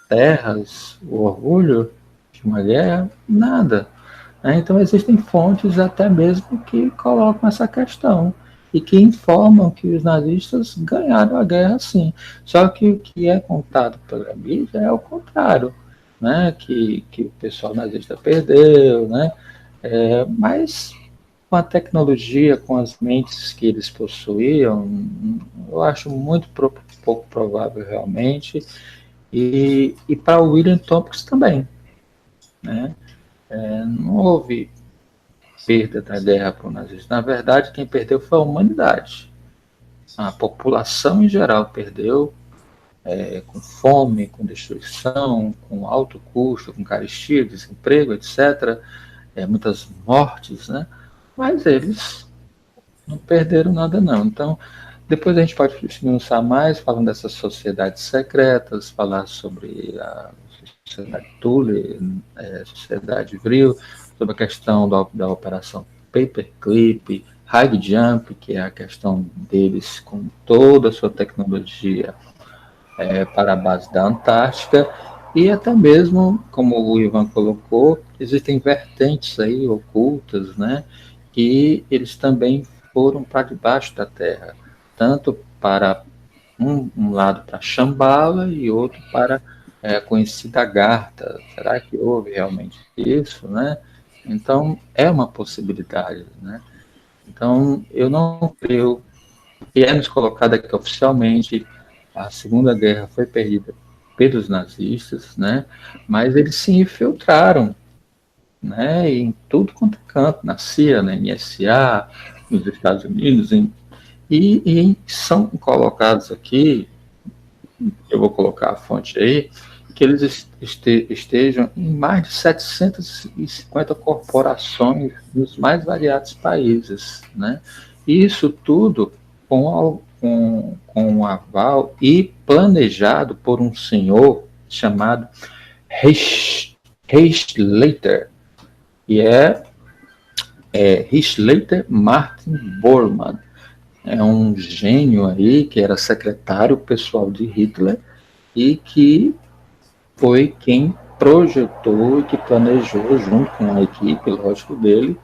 Terras, o orgulho de uma guerra? Nada. Né? Então, existem fontes até mesmo que colocam essa questão e que informam que os nazistas ganharam a guerra sim. Só que o que é contado pela mídia é o contrário, né? Que o pessoal nazista perdeu, né? Mas com a tecnologia, com as mentes que eles possuíam, eu acho muito pouco provável realmente, e para o William Tompkins também, né? Não houve perda da guerra para o nazismo. Na verdade, quem perdeu foi a humanidade. A população em geral perdeu, com fome, com destruição, com alto custo, com carestia, desemprego, etc., muitas mortes, né? Mas eles não perderam nada, não. Então, depois a gente pode esmiuçar mais, falando dessas sociedades secretas, falar sobre a sociedade Thule, sociedade Vril, sobre a questão da operação Paperclip, High Jump, que é a questão deles com toda a sua tecnologia para a base da Antártica, e até mesmo, como o Ivan colocou, existem vertentes aí ocultas, né, que eles também foram para debaixo da terra, tanto para um lado para Shambhala e outro para a conhecida Agartha. Será que houve realmente isso, né? Então, é uma possibilidade, né? Então, eu não creio que é nos colocado aqui oficialmente a Segunda Guerra foi perdida pelos nazistas, né? Mas eles se infiltraram, né? Em tudo quanto é canto, na CIA, na NSA, nos Estados Unidos, e são colocados aqui, eu vou colocar a fonte aí, que eles estejam em mais de 750 corporações nos mais variados países, né? E isso tudo com um aval e planejado por um senhor chamado Reichsleiter, e Reichsleiter Martin Bormann. é um gênio aí, que era secretário pessoal de Hitler e que foi quem projetou e que planejou, junto com a equipe, lógico, dele,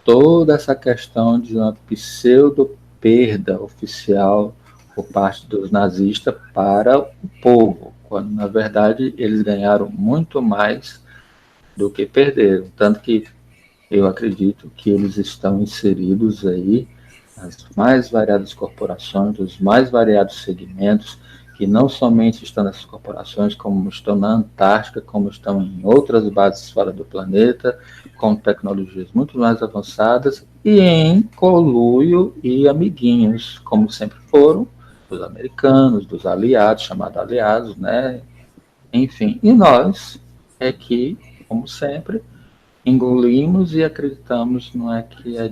toda essa questão de uma pseudo-perda oficial por parte dos nazistas para o povo, quando, na verdade, eles ganharam muito mais do que perderam. Tanto que eu acredito que eles estão inseridos aí nas mais variadas corporações, dos mais variados segmentos, que não somente estão nessas corporações, como estão na Antártica, como estão em outras bases fora do planeta, com tecnologias muito mais avançadas, e em conluio e amiguinhos, como sempre foram, dos americanos, dos aliados, chamados aliados, né? Enfim, e nós é que, como sempre, engolimos e acreditamos não é que é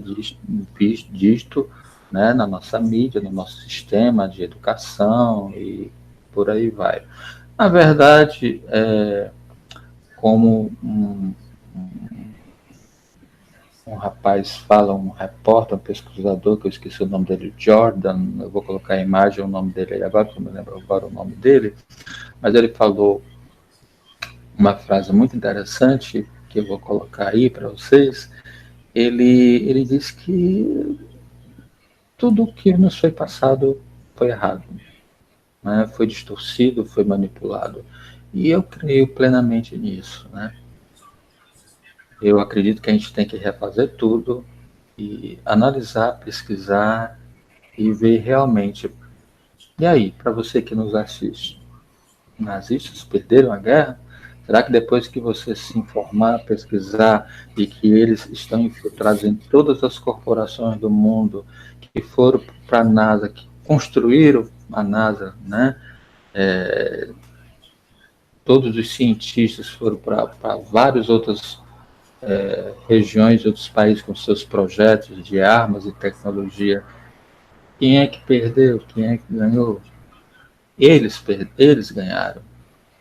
disto, né, na nossa mídia, no nosso sistema de educação e por aí vai. Na verdade, como um rapaz fala, um repórter, um pesquisador, que eu esqueci o nome dele, Jordan, eu vou colocar a imagem, o nome dele aí agora, porque eu não lembro agora o nome dele, mas ele falou uma frase muito interessante, que eu vou colocar aí para vocês. Ele diz que tudo o que nos foi passado foi errado, né? Foi distorcido, foi manipulado. E eu creio plenamente nisso, né? Eu acredito que a gente tem que refazer tudo e analisar, pesquisar e ver realmente. E aí, para você que nos assiste, nazistas perderam a guerra? Será que depois que você se informar, pesquisar e que eles estão infiltrados em todas as corporações do mundo, que foram para a NASA, que construíram a NASA, né? Todos os cientistas foram para várias outras regiões, outros países com seus projetos de armas e tecnologia. Quem é que perdeu? Quem é que ganhou? Eles ganharam.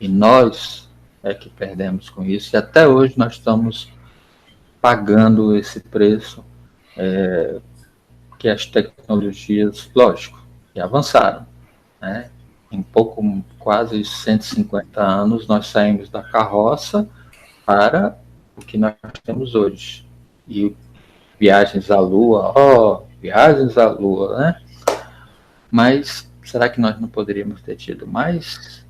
E nós é que perdemos com isso. E até hoje nós estamos pagando esse preço que as tecnologias, lógico, que avançaram, né? Em quase 150 anos, nós saímos da carroça para o que nós temos hoje. E viagens à Lua, viagens à Lua, né? Mas será que nós não poderíamos ter tido mais?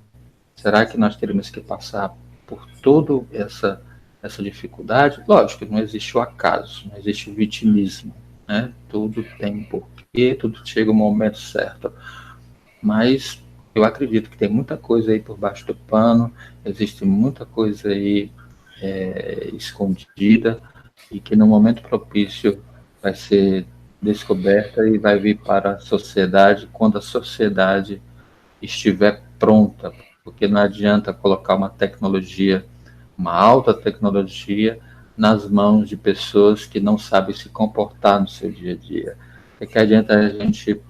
Será que nós teríamos que passar por toda essa dificuldade? Lógico, não existe o acaso, não existe o vitimismo, né? Tudo tem um porquê, tudo chega no momento certo. Mas eu acredito que tem muita coisa aí por baixo do pano, existe muita coisa aí escondida e que no momento propício vai ser descoberta e vai vir para a sociedade quando a sociedade estiver pronta, porque não adianta colocar uma tecnologia, uma alta tecnologia, nas mãos de pessoas que não sabem se comportar no seu dia a dia. O que adianta a gente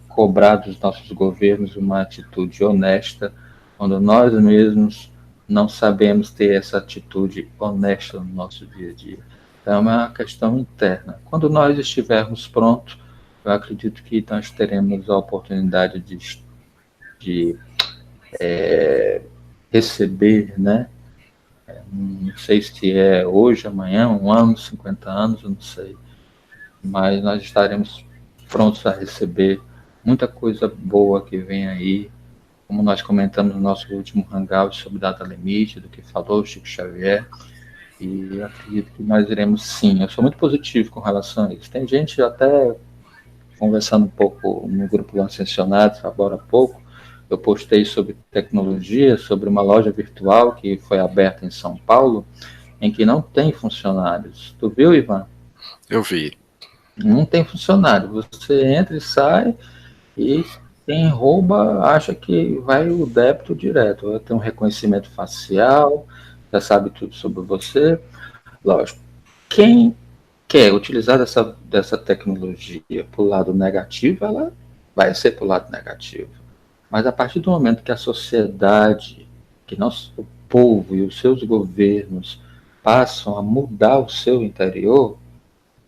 cobrar dos nossos governos uma atitude honesta, quando nós mesmos não sabemos ter essa atitude honesta no nosso dia a dia. Então, é uma questão interna. Quando nós estivermos prontos, eu acredito que nós teremos a oportunidade de receber, né? Não sei se é hoje, amanhã, 1 ano, 50 anos, eu não sei. Mas nós estaremos prontos a receber muita coisa boa que vem aí, como nós comentamos no nosso último hangout sobre data limite, do que falou o Chico Xavier, e acredito que nós iremos sim. Eu sou muito positivo com relação a isso. Tem gente até conversando um pouco no grupo Ascensionados, agora há pouco, eu postei sobre tecnologia, sobre uma loja virtual que foi aberta em São Paulo, em que não tem funcionários. Tu viu, Ivan? Eu vi. Não tem funcionário. Você entra e sai e quem rouba acha que vai o débito direto. Tem um reconhecimento facial, já sabe tudo sobre você. Lógico, quem quer utilizar dessa tecnologia para o lado negativo, ela vai ser para o lado negativo. Mas a partir do momento que a sociedade, que o povo e os seus governos passam a mudar o seu interior,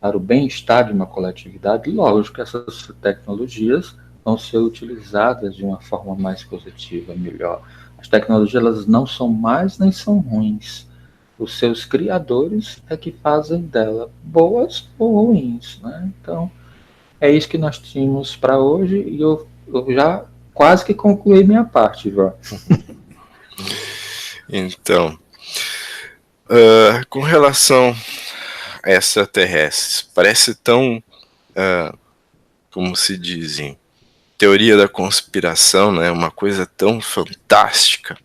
para o bem-estar de uma coletividade, lógico que essas tecnologias vão ser utilizadas de uma forma mais positiva, melhor. As tecnologias, elas não são mais nem são ruins. Os seus criadores é que fazem dela boas ou ruins, né? Então, é isso que nós tínhamos para hoje, e eu já quase que concluí minha parte, Ivan. Então, com relação a extraterrestres, parece tão, como se dizem, teoria da conspiração, né? Uma coisa tão fantástica.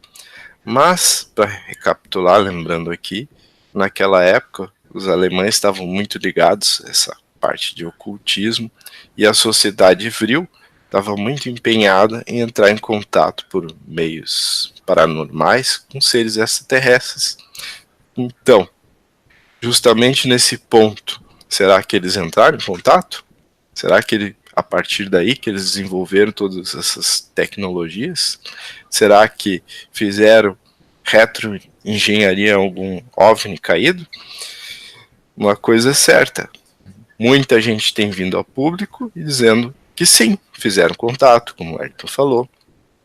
Mas, para recapitular, lembrando aqui, naquela época, os alemães estavam muito ligados a essa parte de ocultismo, e a sociedade vril estava muito empenhada em entrar em contato por meios paranormais com seres extraterrestres. Então, justamente nesse ponto, será que eles entraram em contato? Será que a partir daí que eles desenvolveram todas essas tecnologias? Será que fizeram retroengenharia em algum OVNI caído? Uma coisa é certa, muita gente tem vindo ao público e dizendo que sim, fizeram contato, como o Ayrton falou.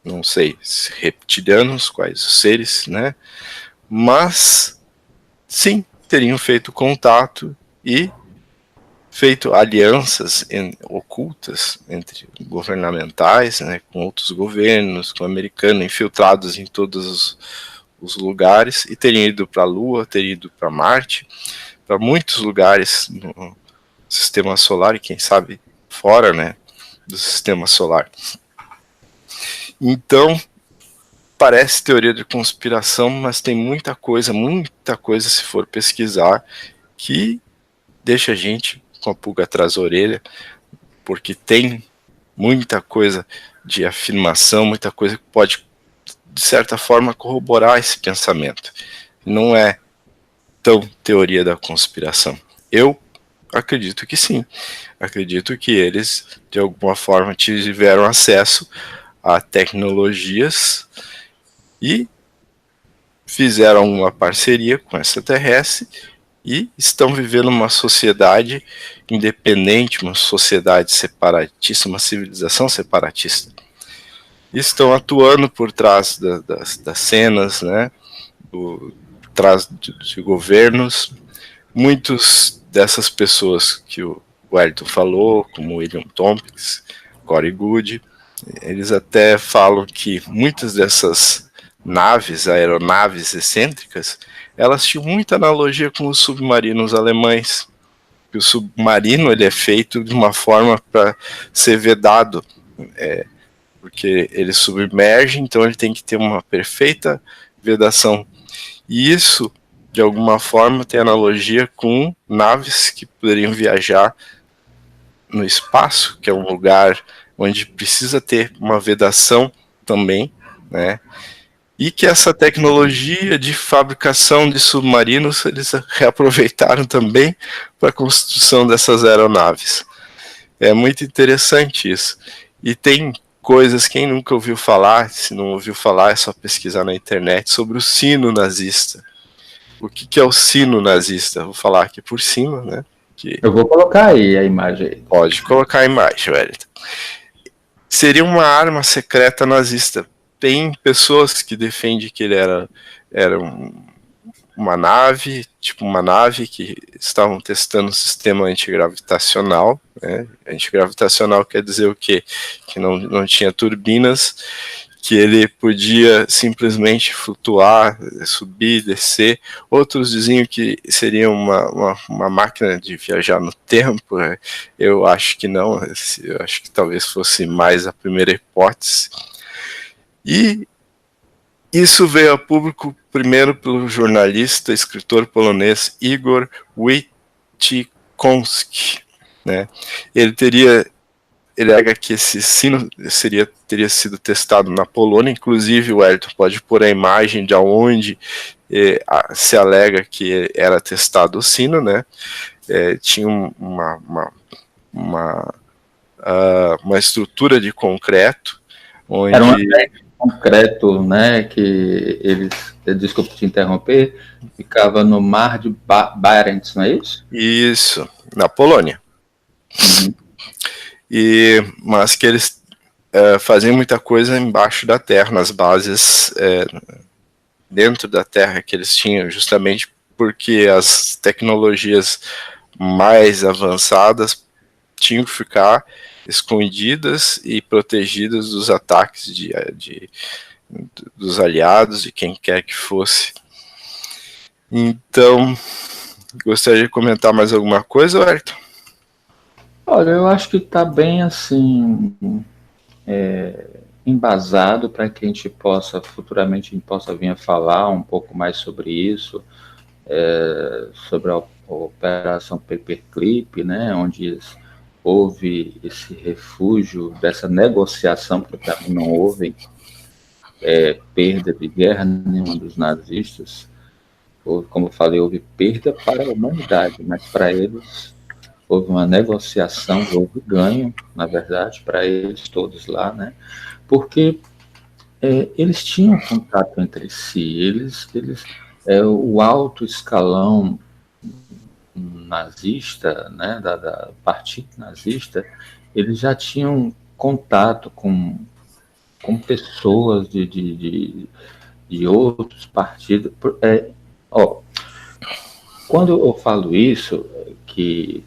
Não sei se reptilianos, quais os seres, né? Mas sim, teriam feito contato e feito alianças ocultas entre governamentais, né, com outros governos, com americanos, infiltrados em todos os lugares, e teriam ido para a Lua, teriam ido para Marte, para muitos lugares no sistema solar, e quem sabe fora, né, do sistema solar. Então, parece teoria de conspiração, mas tem muita coisa se for pesquisar, que deixa a gente com a pulga atrás da orelha, porque tem muita coisa de afirmação, muita coisa que pode, de certa forma, corroborar esse pensamento. Não é tão teoria da conspiração. Eu acredito que sim. Acredito que eles, de alguma forma, tiveram acesso a tecnologias e fizeram uma parceria com extraterrestre e estão vivendo uma sociedade independente, uma sociedade separatista, uma civilização separatista. E estão atuando por trás das cenas, né, por trás de governos. Muitos dessas pessoas que o Ayrton falou, como William Tompkins, Corey Goode, eles até falam que muitas dessas naves, aeronaves excêntricas, elas tinham muita analogia com os submarinos alemães. O submarino ele é feito de uma forma para ser vedado, porque ele submerge, então ele tem que ter uma perfeita vedação. E isso, de alguma forma, tem analogia com naves que poderiam viajar no espaço, que é um lugar onde precisa ter uma vedação também, né? E que essa tecnologia de fabricação de submarinos eles reaproveitaram também para a construção dessas aeronaves. É muito interessante isso. E tem coisas, quem nunca ouviu falar, se não ouviu falar é só pesquisar na internet, sobre o sino nazista. O que é o sino nazista? Vou falar aqui por cima, né? Eu vou colocar aí a imagem. Pode colocar a imagem, Wellington. Seria uma arma secreta nazista. Tem pessoas que defendem que ele era uma nave, tipo uma nave que estavam testando um sistema antigravitacional, né? Antigravitacional quer dizer o quê? Que não tinha turbinas, que ele podia simplesmente flutuar, subir, descer. Outros diziam que seria uma máquina de viajar no tempo. Eu acho que não, eu acho que talvez fosse mais a primeira hipótese. E isso veio a público primeiro pelo jornalista, escritor polonês Igor Wojciechowski, né? Ele alega que esse sino teria sido testado na Polônia, inclusive o Ayrton pode pôr a imagem de onde se alega que era testado o sino, né? Tinha uma estrutura de concreto, onde... concreto, né, que eles, desculpe te interromper, ficava no mar de Barents, não é isso? Isso, na Polônia. Uhum. Mas que eles faziam muita coisa embaixo da terra, nas bases dentro da terra que eles tinham, justamente porque as tecnologias mais avançadas tinham que ficar escondidas e protegidas dos ataques dos aliados, de quem quer que fosse. Então, gostaria de comentar mais alguma coisa, Ayrton? Olha, eu acho que está bem assim embasado para que a gente possa futuramente a gente possa vir a falar um pouco mais sobre isso, sobre a operação Paperclip, né, onde houve esse refúgio dessa negociação, porque para mim não houve perda de guerra nenhuma dos nazistas. Houve, como eu falei, houve perda para a humanidade, mas para eles houve uma negociação, houve ganho, na verdade, para eles todos lá, né? Porque eles tinham contato entre si, o alto escalão nazista, né, da partido nazista, eles já tinham contato com pessoas de outros partidos. Quando eu falo isso, que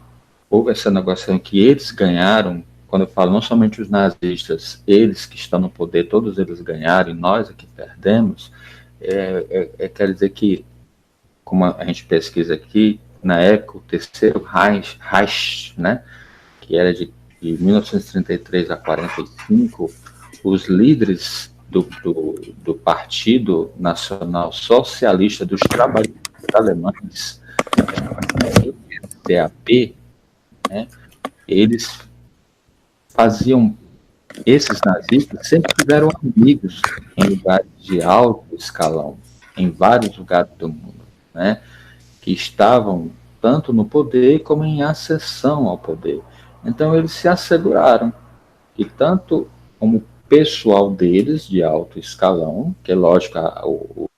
houve essa negociação que eles ganharam, quando eu falo não somente os nazistas, eles que estão no poder, todos eles ganharam e nós aqui perdemos, quer dizer que, como a gente pesquisa aqui, na época, o terceiro Reich, né, que era de 1933 a 45, os líderes do Partido Nacional Socialista dos Trabalhadores Alemães, DAP, né, eles faziam, esses nazistas sempre tiveram amigos em lugares de alto escalão, em vários lugares do mundo, né, que estavam tanto no poder como em acessão ao poder. Então eles se asseguraram que tanto como pessoal deles de alto escalão, que é lógico, o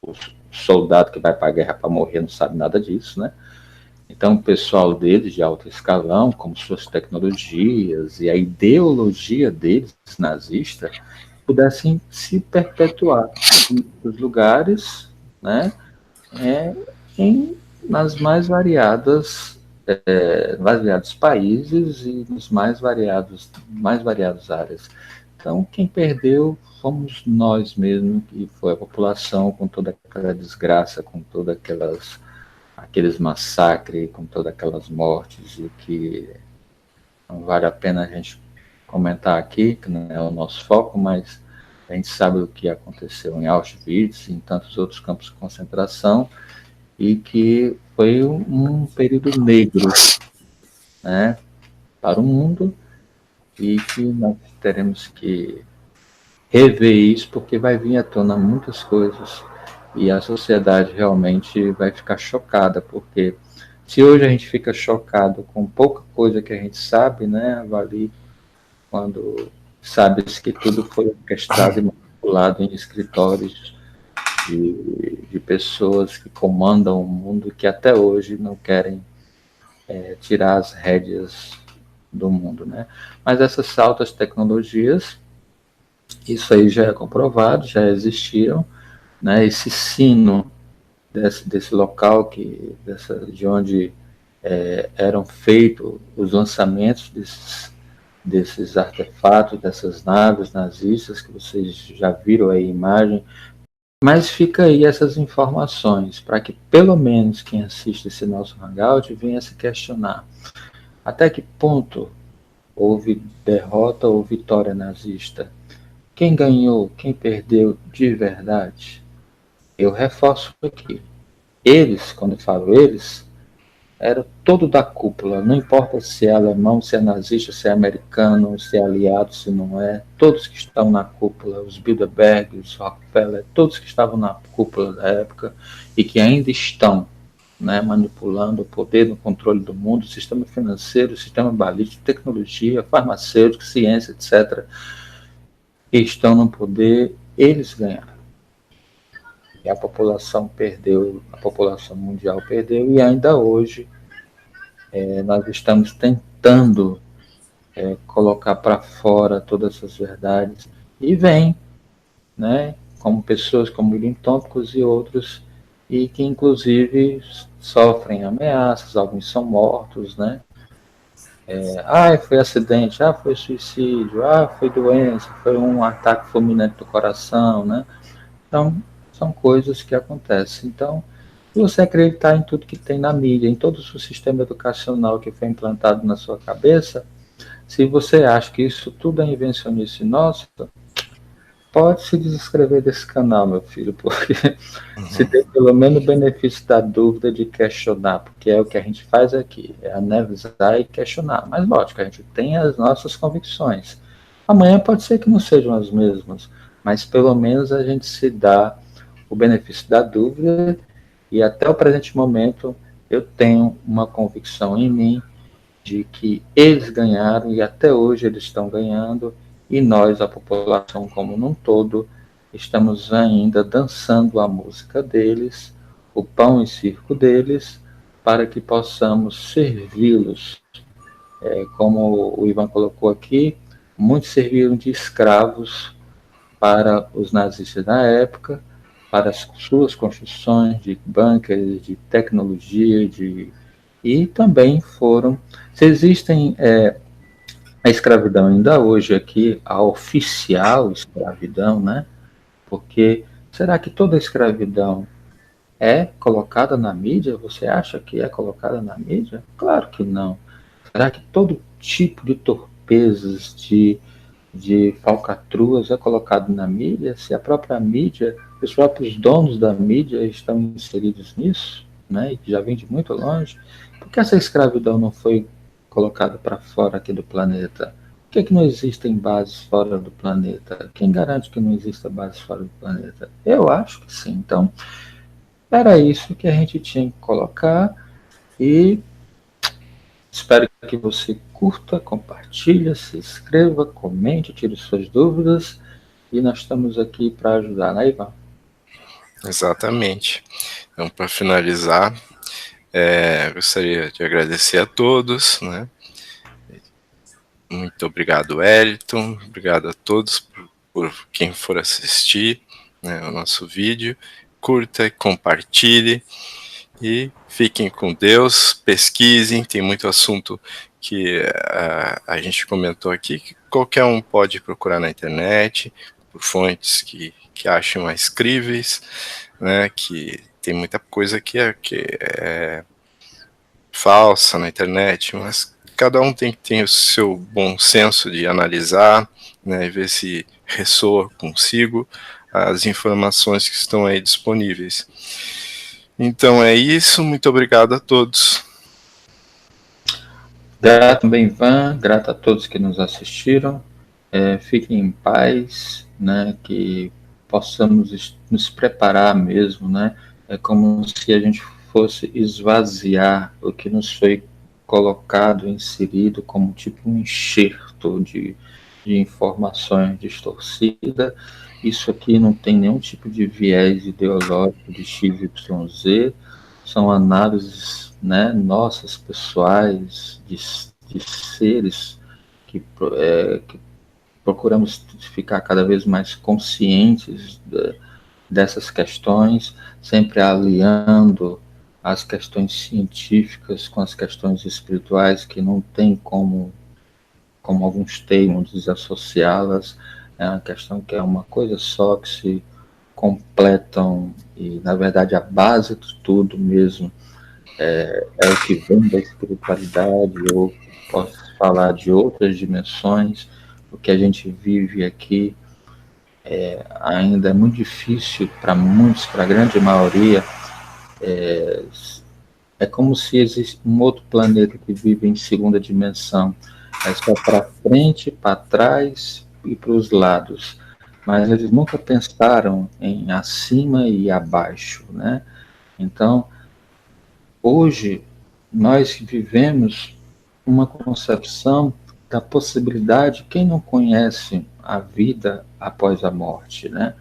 soldado que vai para a guerra para morrer não sabe nada disso, né? Então o pessoal deles de alto escalão, como suas tecnologias e a ideologia deles nazista, pudessem se perpetuar nos lugares, né? Nas mais variados países e nos mais variadas áreas. Então, quem perdeu fomos nós mesmos, que foi a população, com toda aquela desgraça, com todos aqueles massacres, com todas aquelas mortes, e que não vale a pena a gente comentar aqui, que não é o nosso foco, mas a gente sabe o que aconteceu em Auschwitz e em tantos outros campos de concentração, e que foi um período negro, né, para o mundo, e que nós teremos que rever isso, porque vai vir à tona muitas coisas, e a sociedade realmente vai ficar chocada, porque se hoje a gente fica chocado com pouca coisa que a gente sabe, né, avalie quando sabe-se que tudo foi orquestrado e manipulado em escritórios de pessoas que comandam o mundo, que até hoje não querem tirar as rédeas do mundo, né? Mas essas altas tecnologias, isso aí já é comprovado, já existiram, né? Esse sino desse local de onde eram feitos os lançamentos desses artefatos, dessas naves nazistas, que vocês já viram aí a imagem. Mas fica aí essas informações, para que pelo menos quem assiste esse nosso Hangout venha se questionar até que ponto houve derrota ou vitória nazista. Quem ganhou, quem perdeu de verdade? Eu reforço aqui. Eles, quando eu falo eles, era todo da cúpula, não importa se é alemão, se é nazista, se é americano, se é aliado, se não é, todos que estão na cúpula, os Bilderberg, os Rockefeller, todos que estavam na cúpula da época e que ainda estão, né, manipulando o poder no controle do mundo, o sistema financeiro, o sistema balístico, tecnologia, farmacêutico, ciência, etc., e estão no poder eles ganharam. E a população perdeu, a população mundial perdeu, e ainda hoje nós estamos tentando colocar para fora todas essas verdades, e vem, né, como pessoas como William Tompkins e outros, e que inclusive sofrem ameaças, alguns são mortos, né? Foi acidente, foi suicídio, foi doença, foi um ataque fulminante do coração, né? Então, são coisas que acontecem. Então, se você acreditar em tudo que tem na mídia, em todo o sistema educacional que foi implantado na sua cabeça, se você acha que isso tudo é invencionice nossa, pode se desinscrever desse canal, meu filho, porque se tem pelo menos o benefício da dúvida de questionar, porque é o que a gente faz aqui, é analisar e questionar. Mas, lógico, a gente tem as nossas convicções. Amanhã pode ser que não sejam as mesmas, mas pelo menos a gente se dá o benefício da dúvida, e até o presente momento eu tenho uma convicção em mim de que eles ganharam e até hoje eles estão ganhando, e nós, a população como um todo, estamos ainda dançando a música deles, o pão e circo deles, para que possamos servi-los. Como o Ivan colocou aqui, muitos serviram de escravos para os nazistas na época, para as suas construções de bunkers, de tecnologia, e também foram. Se existem a escravidão ainda hoje aqui, a oficial escravidão, né? Porque será que toda escravidão é colocada na mídia? Você acha que é colocada na mídia? Claro que não. Será que todo tipo de torpezas, de falcatruas é colocado na mídia? Se a própria mídia, os próprios donos da mídia estão inseridos nisso, né? E já vem de muito longe. Por que essa escravidão não foi colocada para fora aqui do planeta? Por que não existem bases fora do planeta? Quem garante que não exista bases fora do planeta? Eu acho que sim. Então, era isso que a gente tinha que colocar, e espero que você curta, compartilhe, se inscreva, comente, tire suas dúvidas, e nós estamos aqui para ajudar, né, Ivan? Exatamente. Então, para finalizar, gostaria de agradecer a todos, né? Muito obrigado, Wellington. Obrigado a todos por quem for assistir, né, o nosso vídeo. Curta e compartilhe. E fiquem com Deus, pesquisem, tem muito assunto que a gente comentou aqui, que qualquer um pode procurar na internet, por fontes que achem mais críveis, né, que tem muita coisa que é falsa na internet, mas cada um tem que ter o seu bom senso de analisar, né, e ver se ressoa consigo as informações que estão aí disponíveis. Então é isso, muito obrigado a todos. Grato também, Ivan, grato a todos que nos assistiram. Fiquem em paz, né, que possamos nos preparar mesmo, né? É como se a gente fosse esvaziar o que nos foi colocado, inserido como tipo um enxerto de informações distorcidas. Isso aqui não tem nenhum tipo de viés ideológico de XYZ, são análises, né, nossas pessoais, de seres que procuramos ficar cada vez mais conscientes dessas questões, sempre aliando as questões científicas com as questões espirituais, que não tem como alguns teimam desassociá-las. É uma questão que é uma coisa só, que se completam, e na verdade a base de tudo mesmo é o que vem da espiritualidade, ou posso falar de outras dimensões. O que a gente vive aqui ainda é muito difícil para muitos, para a grande maioria. É como se existe um outro planeta que vive em segunda dimensão. É só para frente, para trás e para os lados. Mas eles nunca pensaram em acima e abaixo, né? Então, hoje, nós vivemos uma concepção da possibilidade, quem não conhece a vida após a morte, né?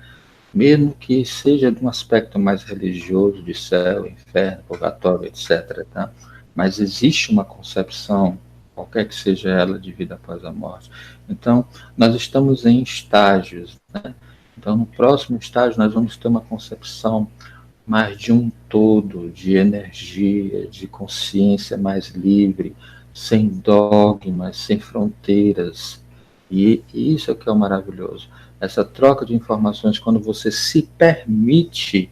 Mesmo que seja de um aspecto mais religioso, de céu, inferno, purgatório, etc., tá? Mas existe uma concepção, qualquer que seja ela, de vida após a morte. Então, nós estamos em estágios, né? Então, no próximo estágio, nós vamos ter uma concepção mais de um todo, de energia, de consciência mais livre, sem dogmas, sem fronteiras. E isso é o que é o maravilhoso. Essa troca de informações, quando você se permite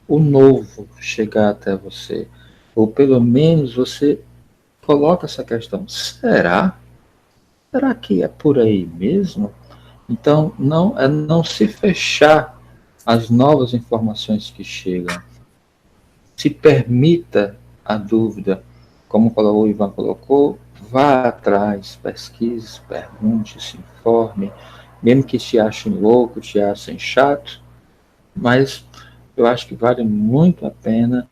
o novo chegar até você, ou pelo menos você coloca essa questão: será? Será que é por aí mesmo? Então, não se fechar às novas informações que chegam. Se permita a dúvida, como o Ivan colocou, vá atrás, pesquise, pergunte, se informe, mesmo que te achem louco, te achem chato, mas eu acho que vale muito a pena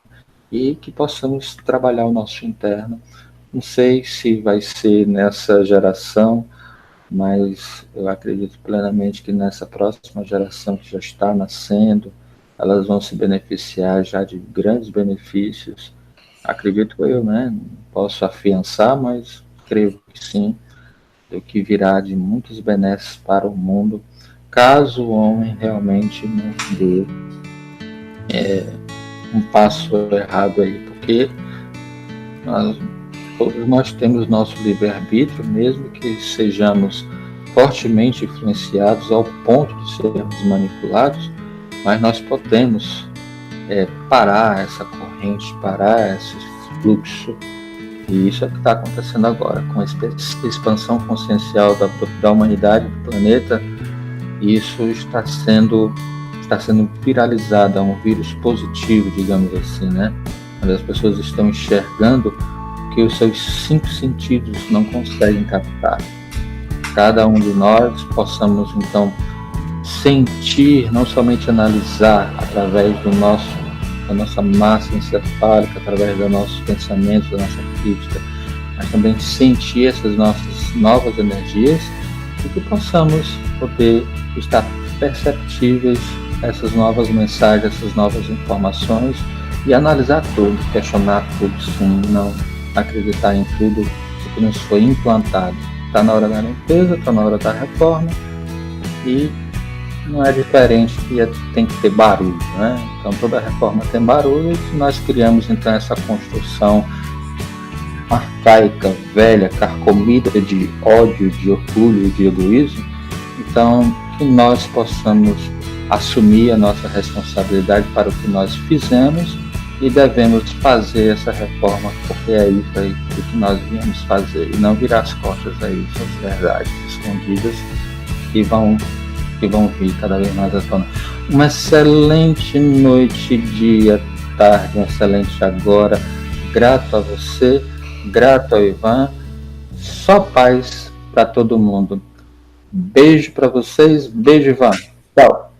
e que possamos trabalhar o nosso interno. Não sei se vai ser nessa geração, mas eu acredito plenamente que nessa próxima geração que já está nascendo, elas vão se beneficiar já de grandes benefícios. Acredito eu, né? Não posso afiançar, mas creio que sim, do que virá de muitos benesses para o mundo, caso o homem realmente não dê um passo errado aí, porque todos nós temos nosso livre-arbítrio, mesmo que sejamos fortemente influenciados ao ponto de sermos manipulados, mas nós podemos parar essa corrente, parar esse fluxo. E isso é o que está acontecendo agora, com a expansão consciencial da humanidade, do planeta. Isso está sendo viralizado, é um vírus positivo, digamos assim, né? Onde as pessoas estão enxergando que os seus 5 sentidos não conseguem captar. Cada um de nós possamos, então, sentir, não somente analisar através da nossa massa encefálica, através dos nossos pensamentos, da nossa crítica, mas também sentir essas nossas novas energias e que possamos poder estar perceptíveis a essas novas mensagens, essas novas informações e analisar tudo, questionar tudo, sim, não acreditar em tudo que nos foi implantado. Está na hora da limpeza, está na hora da reforma e não é diferente que tem que ter barulho, né? Então toda reforma tem barulho e nós criamos então essa construção arcaica, velha, carcomida de ódio, de orgulho, de egoísmo. Então que nós possamos assumir a nossa responsabilidade para o que nós fizemos e devemos fazer essa reforma, porque é isso aí que nós viemos fazer, e não virar as costas a essas verdades escondidas que vão vir cada vez mais à tona. Uma excelente noite, dia, tarde, um excelente agora. Grato a você, grato ao Ivan. Só paz para todo mundo. Beijo para vocês, beijo, Ivan. Tchau.